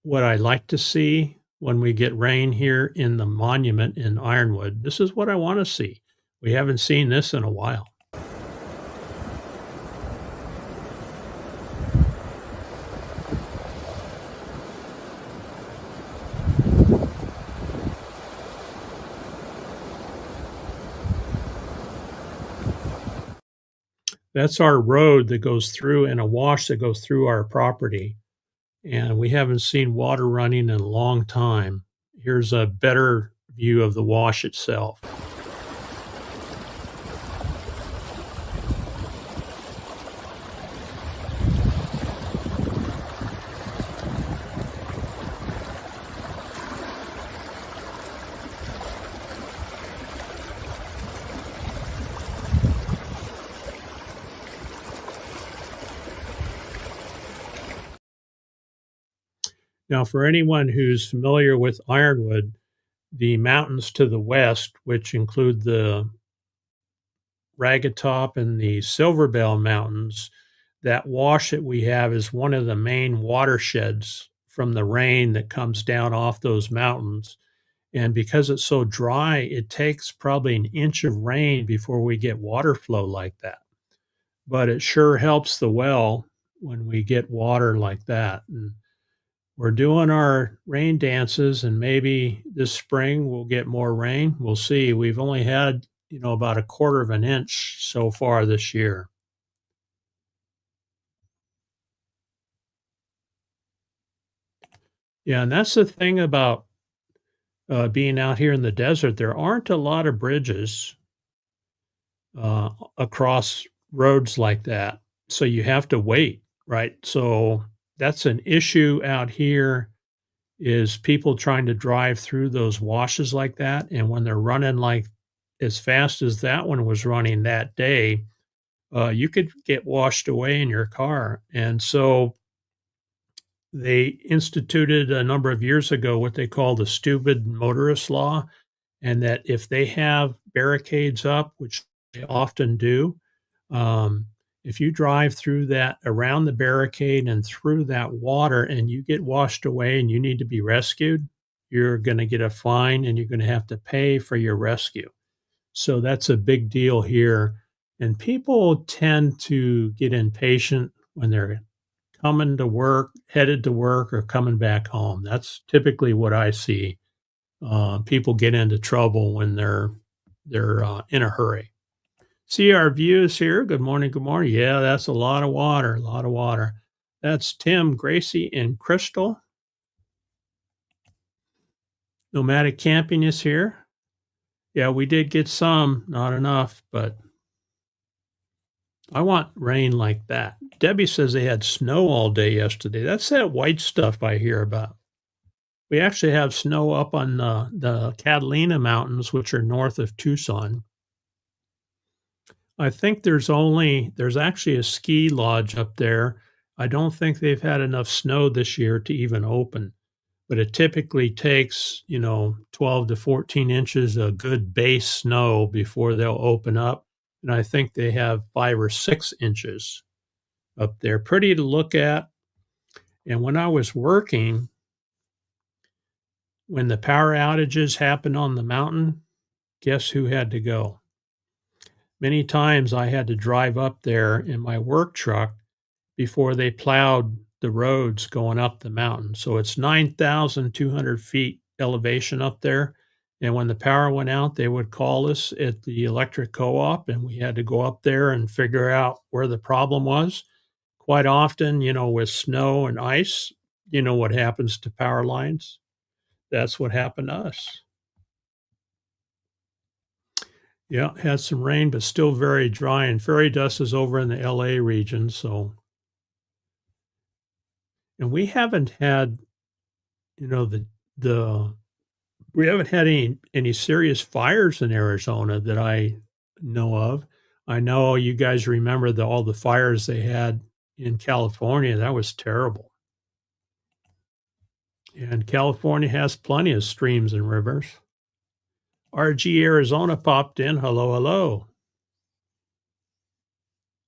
what I like to see when we get rain here in the monument in Ironwood. This is what I want to see. We haven't seen this in a while. That's our road that goes through and a wash that goes through our property. And we haven't seen water running in a long time. Here's a better view of the wash itself. Now, for anyone who's familiar with Ironwood, the mountains to the west, which include the Ragged Top and the Silver Bell Mountains, that wash that we have is one of the main watersheds from the rain that comes down off those mountains. And because it's so dry, it takes probably an inch of rain before we get water flow like that. But it sure helps the well when we get water like that. And we're doing our rain dances, and maybe this spring we'll get more rain. We'll see. We've only had, about a quarter of an inch so far this year. Yeah, and that's the thing about being out here in the desert. There aren't a lot of bridges across roads like that. So you have to wait, right? So that's an issue out here is people trying to drive through those washes like that. And when they're running like as fast as that one was running that day, you could get washed away in your car. And so they instituted a number of years ago what they call the stupid motorist law, and that if they have barricades up, which they often do, if you drive through that, around the barricade and through that water, and you get washed away and you need to be rescued, you're going to get a fine and you're going to have to pay for your rescue. So that's a big deal here. And people tend to get impatient when they're coming to work, headed to work, or coming back home. That's typically what I see. People get into trouble when they're in a hurry. See our views here. Good morning. Good morning. Yeah, that's a lot of water. A lot of water. That's Tim, Gracie, and Crystal. Nomadic camping is here. Yeah, we did get some, not enough, but I want rain like that. Debbie says they had snow all day yesterday. That's that white stuff I hear about. We actually have snow up on the Catalina Mountains, which are north of Tucson. I think there's actually a ski lodge up there. I don't think they've had enough snow this year to even open, but it typically takes, 12 to 14 inches of good base snow before they'll open up. And I think they have 5 or 6 inches up there. Pretty to look at. And when I was working, when the power outages happened on the mountain, guess who had to go? Many times I had to drive up there in my work truck before they plowed the roads going up the mountain. So it's 9,200 feet elevation up there. And when the power went out, they would call us at the electric co-op, and we had to go up there and figure out where the problem was. Quite often, with snow and ice, you know what happens to power lines? That's what happened to us. Yeah, had some rain, but still very dry. And fairy dust is over in the LA region. And we haven't had, we haven't had any serious fires in Arizona that I know of. I know you guys remember all the fires they had in California. That was terrible. And California has plenty of streams and rivers. RG Arizona popped in. Hello, hello.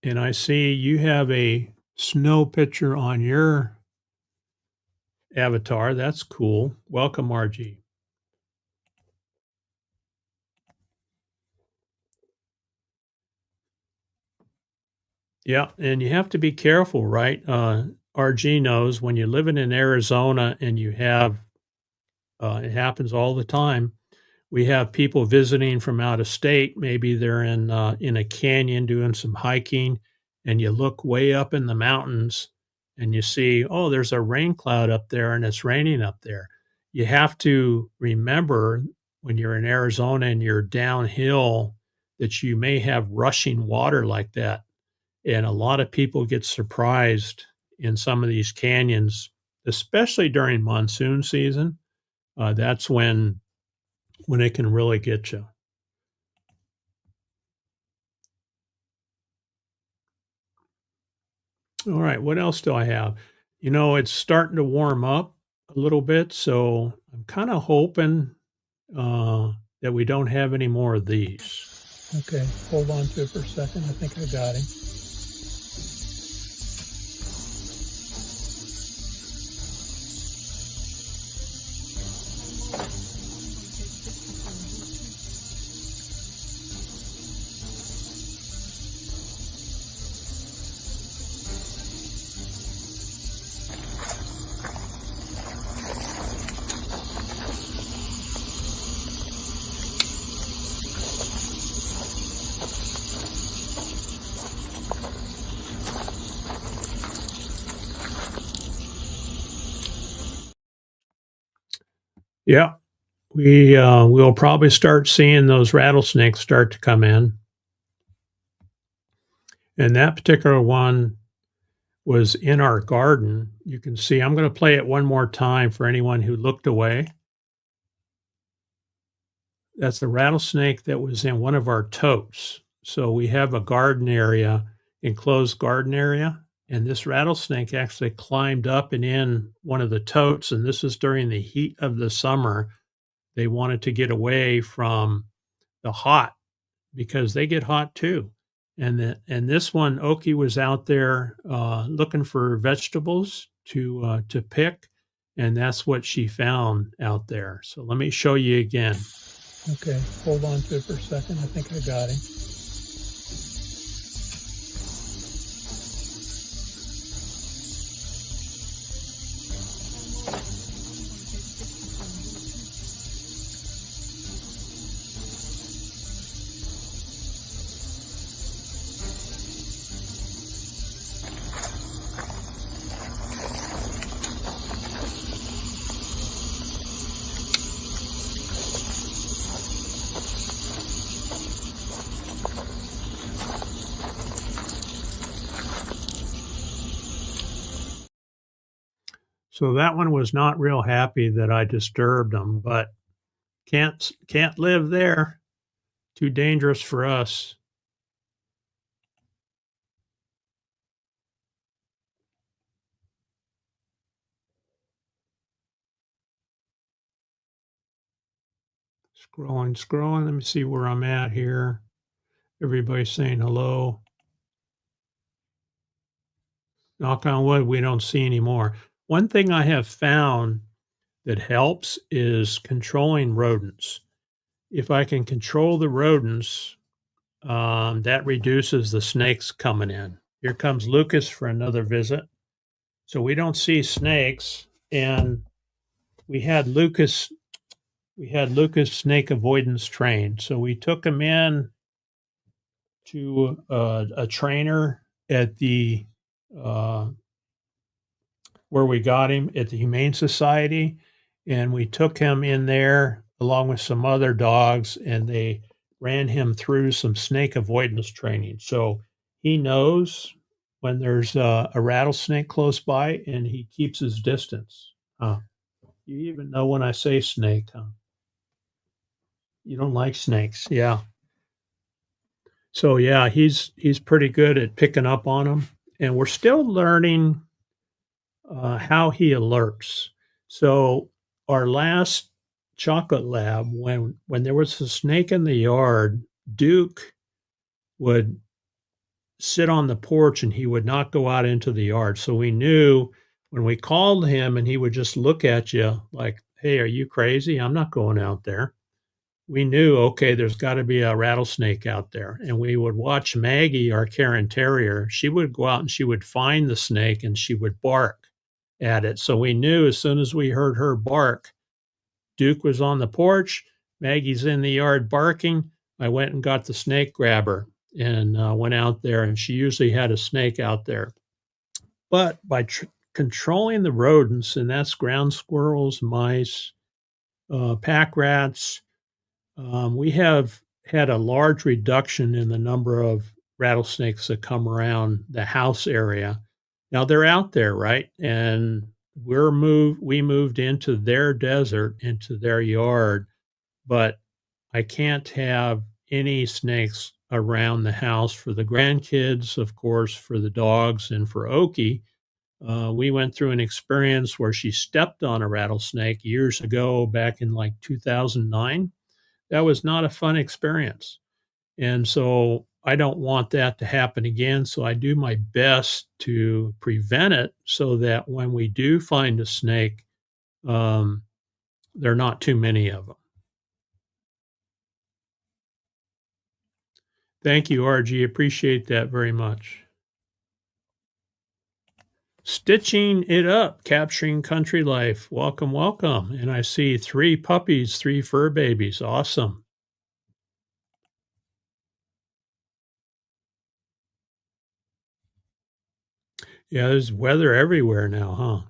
And I see you have a snow picture on your avatar. That's cool. Welcome, RG. Yeah, and you have to be careful, right? RG knows when you're living in Arizona and you have, it happens all the time. We have people visiting from out of state. Maybe they're in a canyon doing some hiking, and you look way up in the mountains and you see, oh, there's a rain cloud up there and it's raining up there. You have to remember when you're in Arizona and you're downhill that you may have rushing water like that. And a lot of people get surprised in some of these canyons, especially during monsoon season. That's when it can really get you. All right, what else do I have? It's starting to warm up a little bit, so I'm kind of hoping that we don't have any more of these. Okay, hold on to it for a second. I think I got him. Yeah, we'll probably start seeing those rattlesnakes start to come in. And that particular one was in our garden. You can see, I'm going to play it one more time for anyone who looked away. That's the rattlesnake that was in one of our totes. So we have a garden area, enclosed garden area, and this rattlesnake actually climbed up and in one of the totes, and this is during the heat of the summer. They wanted to get away from the hot because they get hot too. And this one, Oki was out there looking for vegetables to pick, and that's what she found out there. So let me show you again. Okay, hold on to it for a second. I think I got him. So that one was not real happy that I disturbed him, but can't live there. Too dangerous for us. Scrolling. Let me see where I'm at here. Everybody's saying hello. Knock on wood, we don't see any more. One thing I have found that helps is controlling rodents. If I can control the rodents, that reduces the snakes coming in. Here comes Lucas for another visit. So we don't see snakes, and we had Lucas snake avoidance trained. So we took him in to a trainer at the where we got him at the Humane Society, and we took him in there along with some other dogs, and they ran him through some snake avoidance training. So he knows when there's a rattlesnake close by, and he keeps his distance. You even know when I say snake, huh? You don't like snakes, yeah. So yeah, he's pretty good at picking up on them, and we're still learning how he alerts. So our last chocolate lab, when there was a snake in the yard, Duke would sit on the porch and he would not go out into the yard. So we knew when we called him and he would just look at you like, "Hey, are you crazy? I'm not going out there." We knew, okay, there's got to be a rattlesnake out there. And we would watch Maggie, our Cairn Terrier. She would go out and she would find the snake and she would bark at it. So we knew as soon as we heard her bark, Duke was on the porch, Maggie's in the yard barking. I went and got the snake grabber and went out there, and she usually had a snake out there. But by controlling the rodents, and that's ground squirrels, mice, pack rats, we have had a large reduction in the number of rattlesnakes that come around the house area. Now they're out there, right? And we moved into their desert, into their yard, but I can't have any snakes around the house for the grandkids, of course, for the dogs, and for Oki. We went through an experience where she stepped on a rattlesnake years ago, back in like 2009. That was not a fun experience. And so I don't want that to happen again. So I do my best to prevent it so that when we do find a snake, there are not too many of them. Thank you, RG. Appreciate that very much. Stitching it up, capturing country life. Welcome, welcome. And I see 3 puppies, 3 fur babies. Awesome. Yeah, there's weather everywhere now, huh?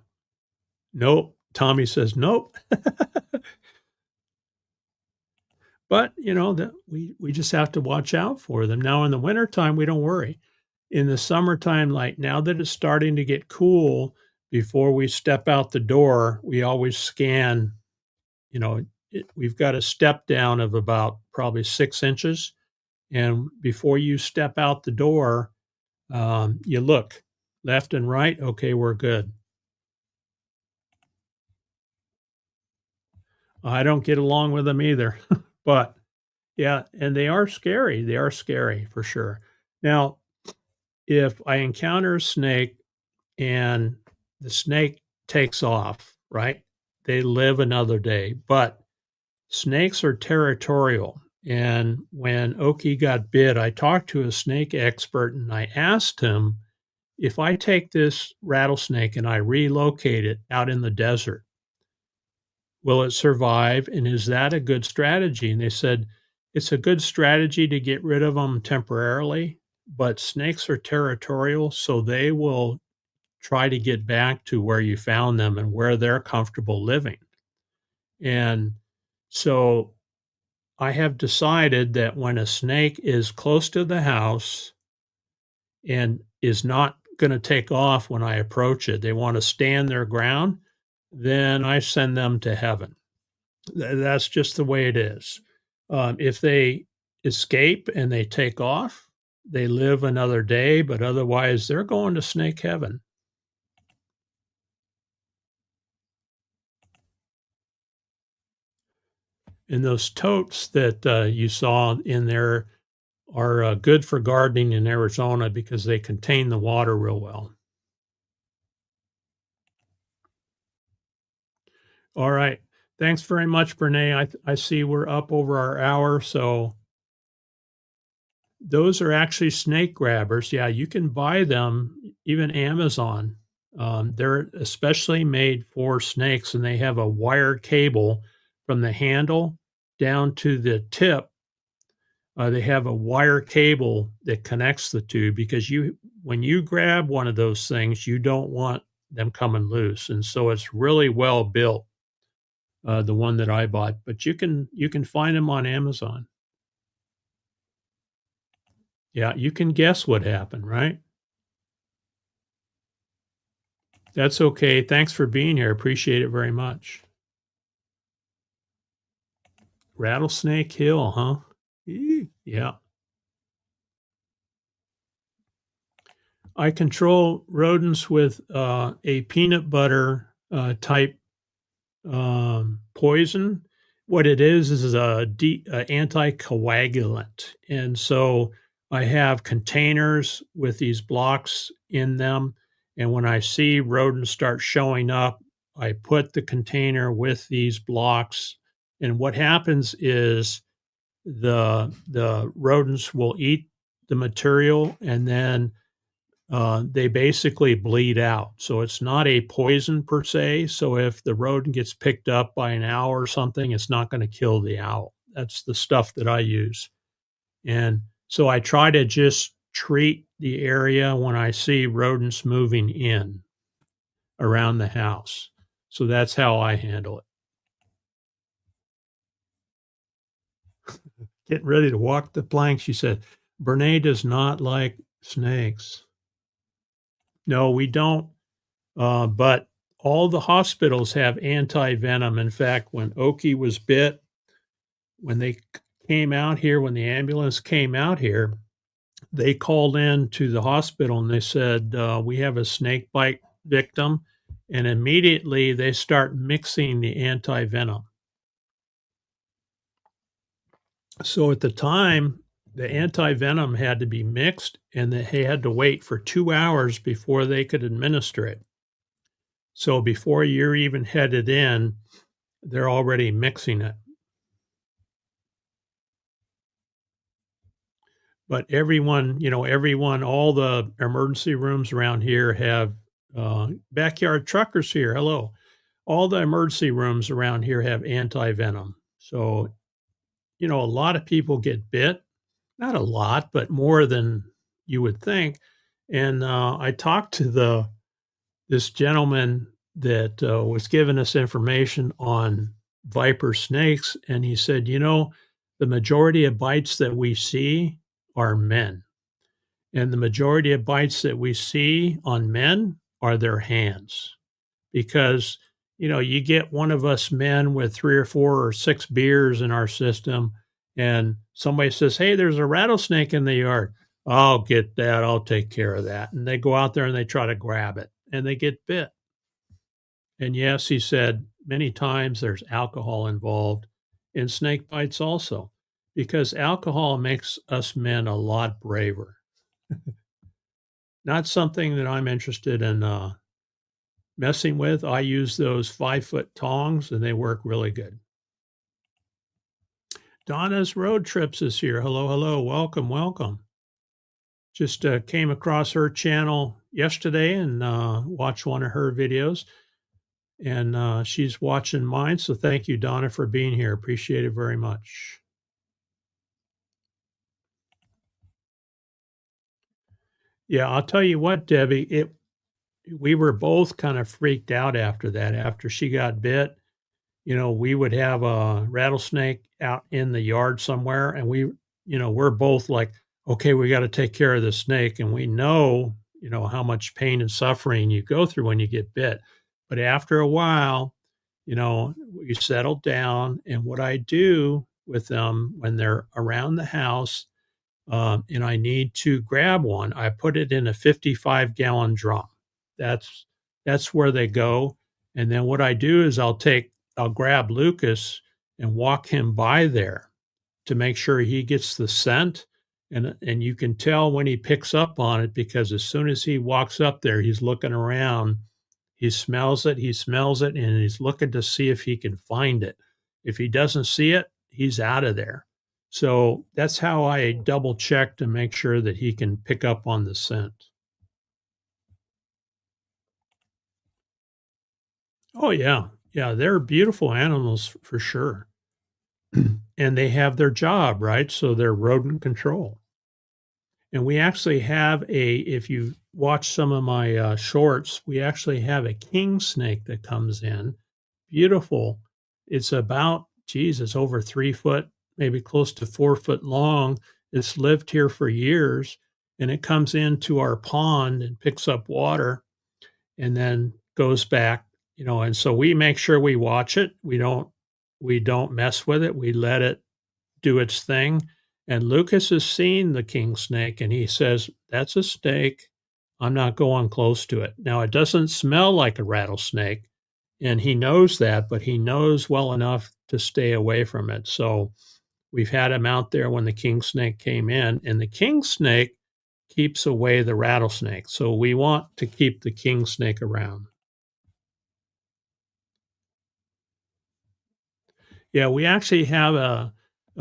Nope. Tommy says nope. But, you know, that we just have to watch out for them. Now in the wintertime, we don't worry. In the summertime, like now that it's starting to get cool, before we step out the door, we always scan, you know, we've got a step down of about probably 6 inches. And before you step out the door, you look left and right. Okay, we're good. I don't get along with them either, but yeah, and they are scary. They are scary for sure. Now, if I encounter a snake and the snake takes off, right? They live another day, but snakes are territorial. And when Oki got bit, I talked to a snake expert and I asked him, if I take this rattlesnake and I relocate it out in the desert, will it survive? And is that a good strategy? And they said, it's a good strategy to get rid of them temporarily, but snakes are territorial, so they will try to get back to where you found them and where they're comfortable living. And so I have decided that when a snake is close to the house and is not going to take off when I approach it, they want to stand their ground, then I send them to heaven. That's just the way it is. If they escape and they take off, they live another day, but otherwise they're going to snake heaven. And those totes that you saw in there are good for gardening in Arizona because they contain the water real well. All right. Thanks very much, Brene. I see we're up over our hour. So those are actually snake grabbers. Yeah, you can buy them, even Amazon. They're especially made for snakes, and they have a wire cable from the handle down to the tip. They have a wire cable that connects the two because when you grab one of those things, you don't want them coming loose, and so it's really well built. The one that I bought, but you can find them on Amazon. Yeah, you can guess what happened, right? That's okay. Thanks for being here. Appreciate it very much. Rattlesnake Hill, huh? Yeah. I control rodents with a peanut butter type poison. What it is a anticoagulant. And so I have containers with these blocks in them. And when I see rodents start showing up, I put the container with these blocks. And what happens is the rodents will eat the material and then they basically bleed out. So it's not a poison per se. So if the rodent gets picked up by an owl or something, it's not going to kill the owl. That's the stuff that I use. And so I try to just treat the area when I see rodents moving in around the house. So that's how I handle it. Getting ready to walk the plank, she said, Brene does not like snakes. No, we don't. But all the hospitals have anti-venom. In fact, when Oki was bit, when they came out here, when the ambulance came out here, they called in to the hospital and they said, we have a snake bite victim. And immediately they start mixing the anti-venom. So at the time, the anti-venom had to be mixed and they had to wait for 2 hours before they could administer it. So before you're even headed in, they're already mixing it. But everyone, all the emergency rooms around here have backyard truckers here. Hello. All the emergency rooms around here have anti-venom. So, a lot of people get bit. Not a lot, but more than you would think. And I talked to this gentleman that was giving us information on viper snakes, and he said, the majority of bites that we see are men, and the majority of bites that we see on men are their hands, because you get one of us men with 3 or 4 or 6 beers in our system, and somebody says, hey, there's a rattlesnake in the yard. I'll get that. I'll take care of that. And they go out there and they try to grab it and they get bit. And yes, he said many times there's alcohol involved in snake bites also, because alcohol makes us men a lot braver. Not something that I'm interested in messing with. I use those 5-foot tongs and they work really good. Donna's Road Trips is here. Hello, hello. Welcome, welcome. Just came across her channel yesterday and watched one of her videos. And she's watching mine. So thank you, Donna, for being here. Appreciate it very much. Yeah, I'll tell you what, Debbie, we were both kind of freaked out after that. After she got bit, we would have a rattlesnake out in the yard somewhere, and we're both like, okay, we got to take care of the snake. And we know, how much pain and suffering you go through when you get bit. But after a while, you settle down. And what I do with them when they're around the house, and I need to grab one, I put it in a 55-gallon drum. That's where they go. And then what I do is I'll grab Lucas and walk him by there to make sure he gets the scent. And you can tell when he picks up on it, because as soon as he walks up there, he's looking around, he smells it, and he's looking to see if he can find it. If he doesn't see it, he's out of there. So that's how I double check to make sure that he can pick up on the scent. Oh, yeah. Yeah, they're beautiful animals for sure. And they have their job, right? So they're rodent control. And we actually have if you watch some of my shorts, we actually have a king snake that comes in. Beautiful. It's about, it's over 3 foot, maybe close to 4 foot long. It's lived here for years, and it comes into our pond and picks up water and then goes back, and so we make sure we watch it. We don't mess with it. We let it do its thing. And Lucas has seen the king snake and he says, that's a snake. I'm not going close to it. Now, it doesn't smell like a rattlesnake, and he knows that, but he knows well enough to stay away from it. So we've had him out there when the king snake came in, and the king snake keeps away the rattlesnake. So we want to keep the king snake around. Yeah, we actually have a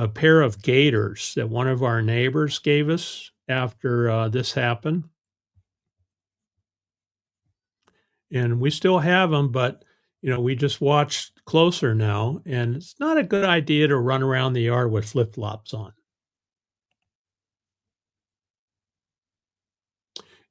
pair of gators that one of our neighbors gave us after this happened. And we still have them, but we just watch closer now, and it's not a good idea to run around the yard with flip-flops on.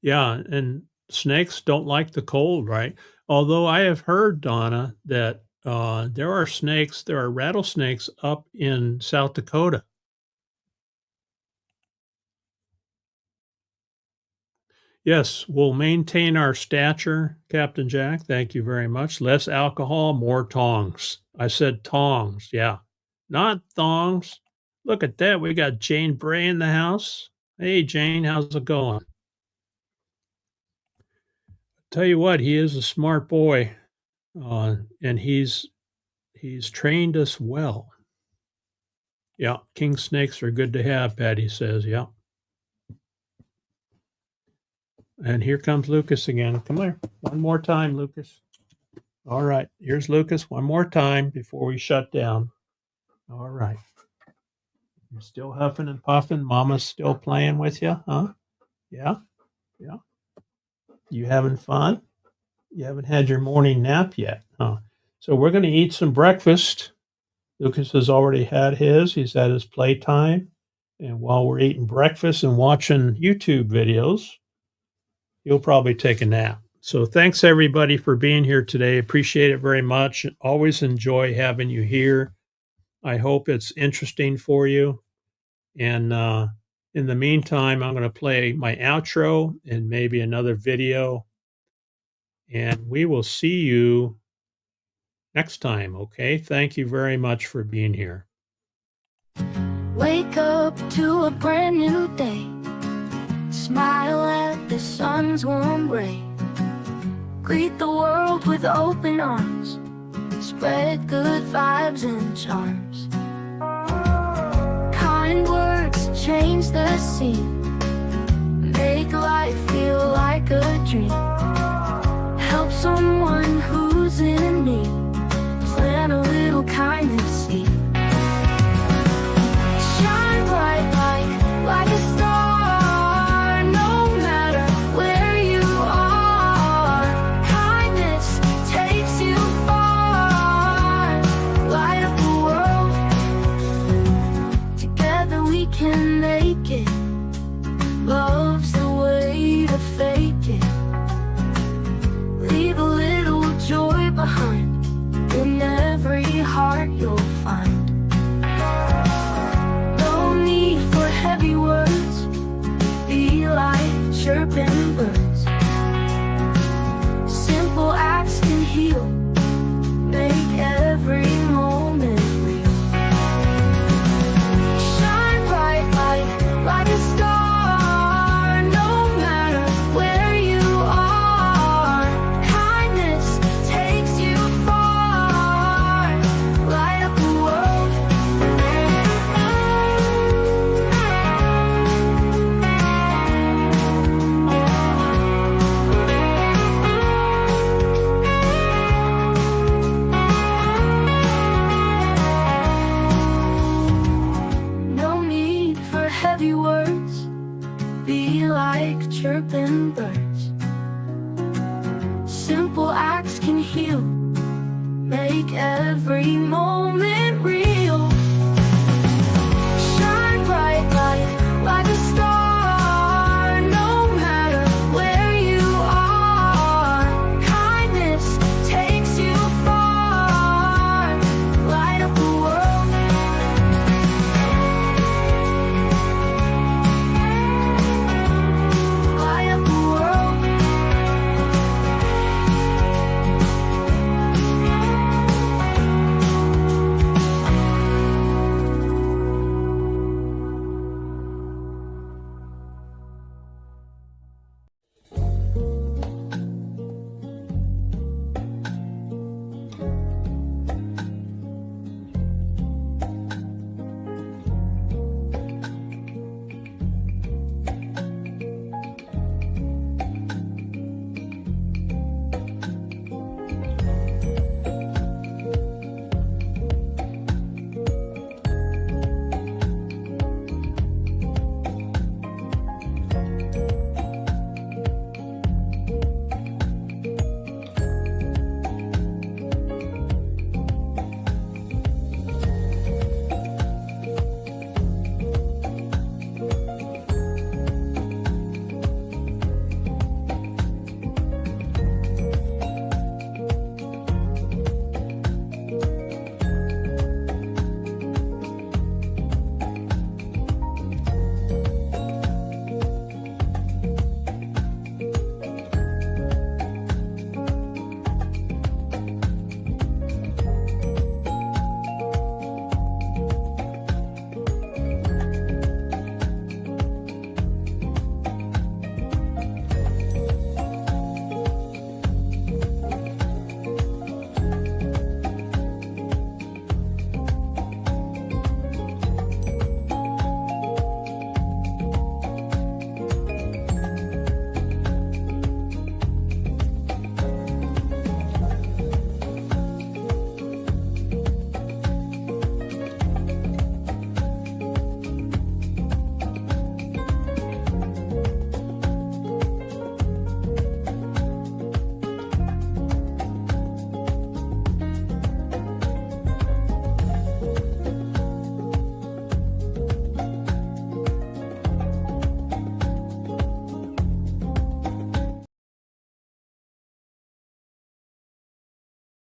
Yeah, and snakes don't like the cold, right? Although I have heard, Donna, that there are rattlesnakes up in South Dakota. Yes, we'll maintain our stature, Captain Jack. Thank you very much. Less alcohol, more tongs. I said tongs, yeah, not thongs. Look at that. We got Jane Bray in the house. Hey, Jane, how's it going? Tell you what, he is a smart boy, and he's trained us well. Yeah, king snakes are good to have, Patty says. Yeah. And here comes Lucas again. Come here. One more time, Lucas. All right. Here's Lucas one more time before we shut down. All right. You're still huffing and puffing. Mama's still playing with you, huh? Yeah. Yeah. You having fun? You haven't had your morning nap yet, huh? So we're going to eat some breakfast. Lucas has already had his. He's had his playtime. And while we're eating breakfast and watching YouTube videos, you'll probably take a nap. So thanks everybody for being here today. Appreciate it very much. Always enjoy having you here. I hope it's interesting for you. And in the meantime, I'm going to play my outro and maybe another video. And we will see you next time, okay? Thank you very much for being here. Wake up to a brand new day. Smile at the sun's warm ray. Greet the world with open arms. Spread good vibes and charms. Kind words change the scene. Make life feel like a dream. Help someone who's in need.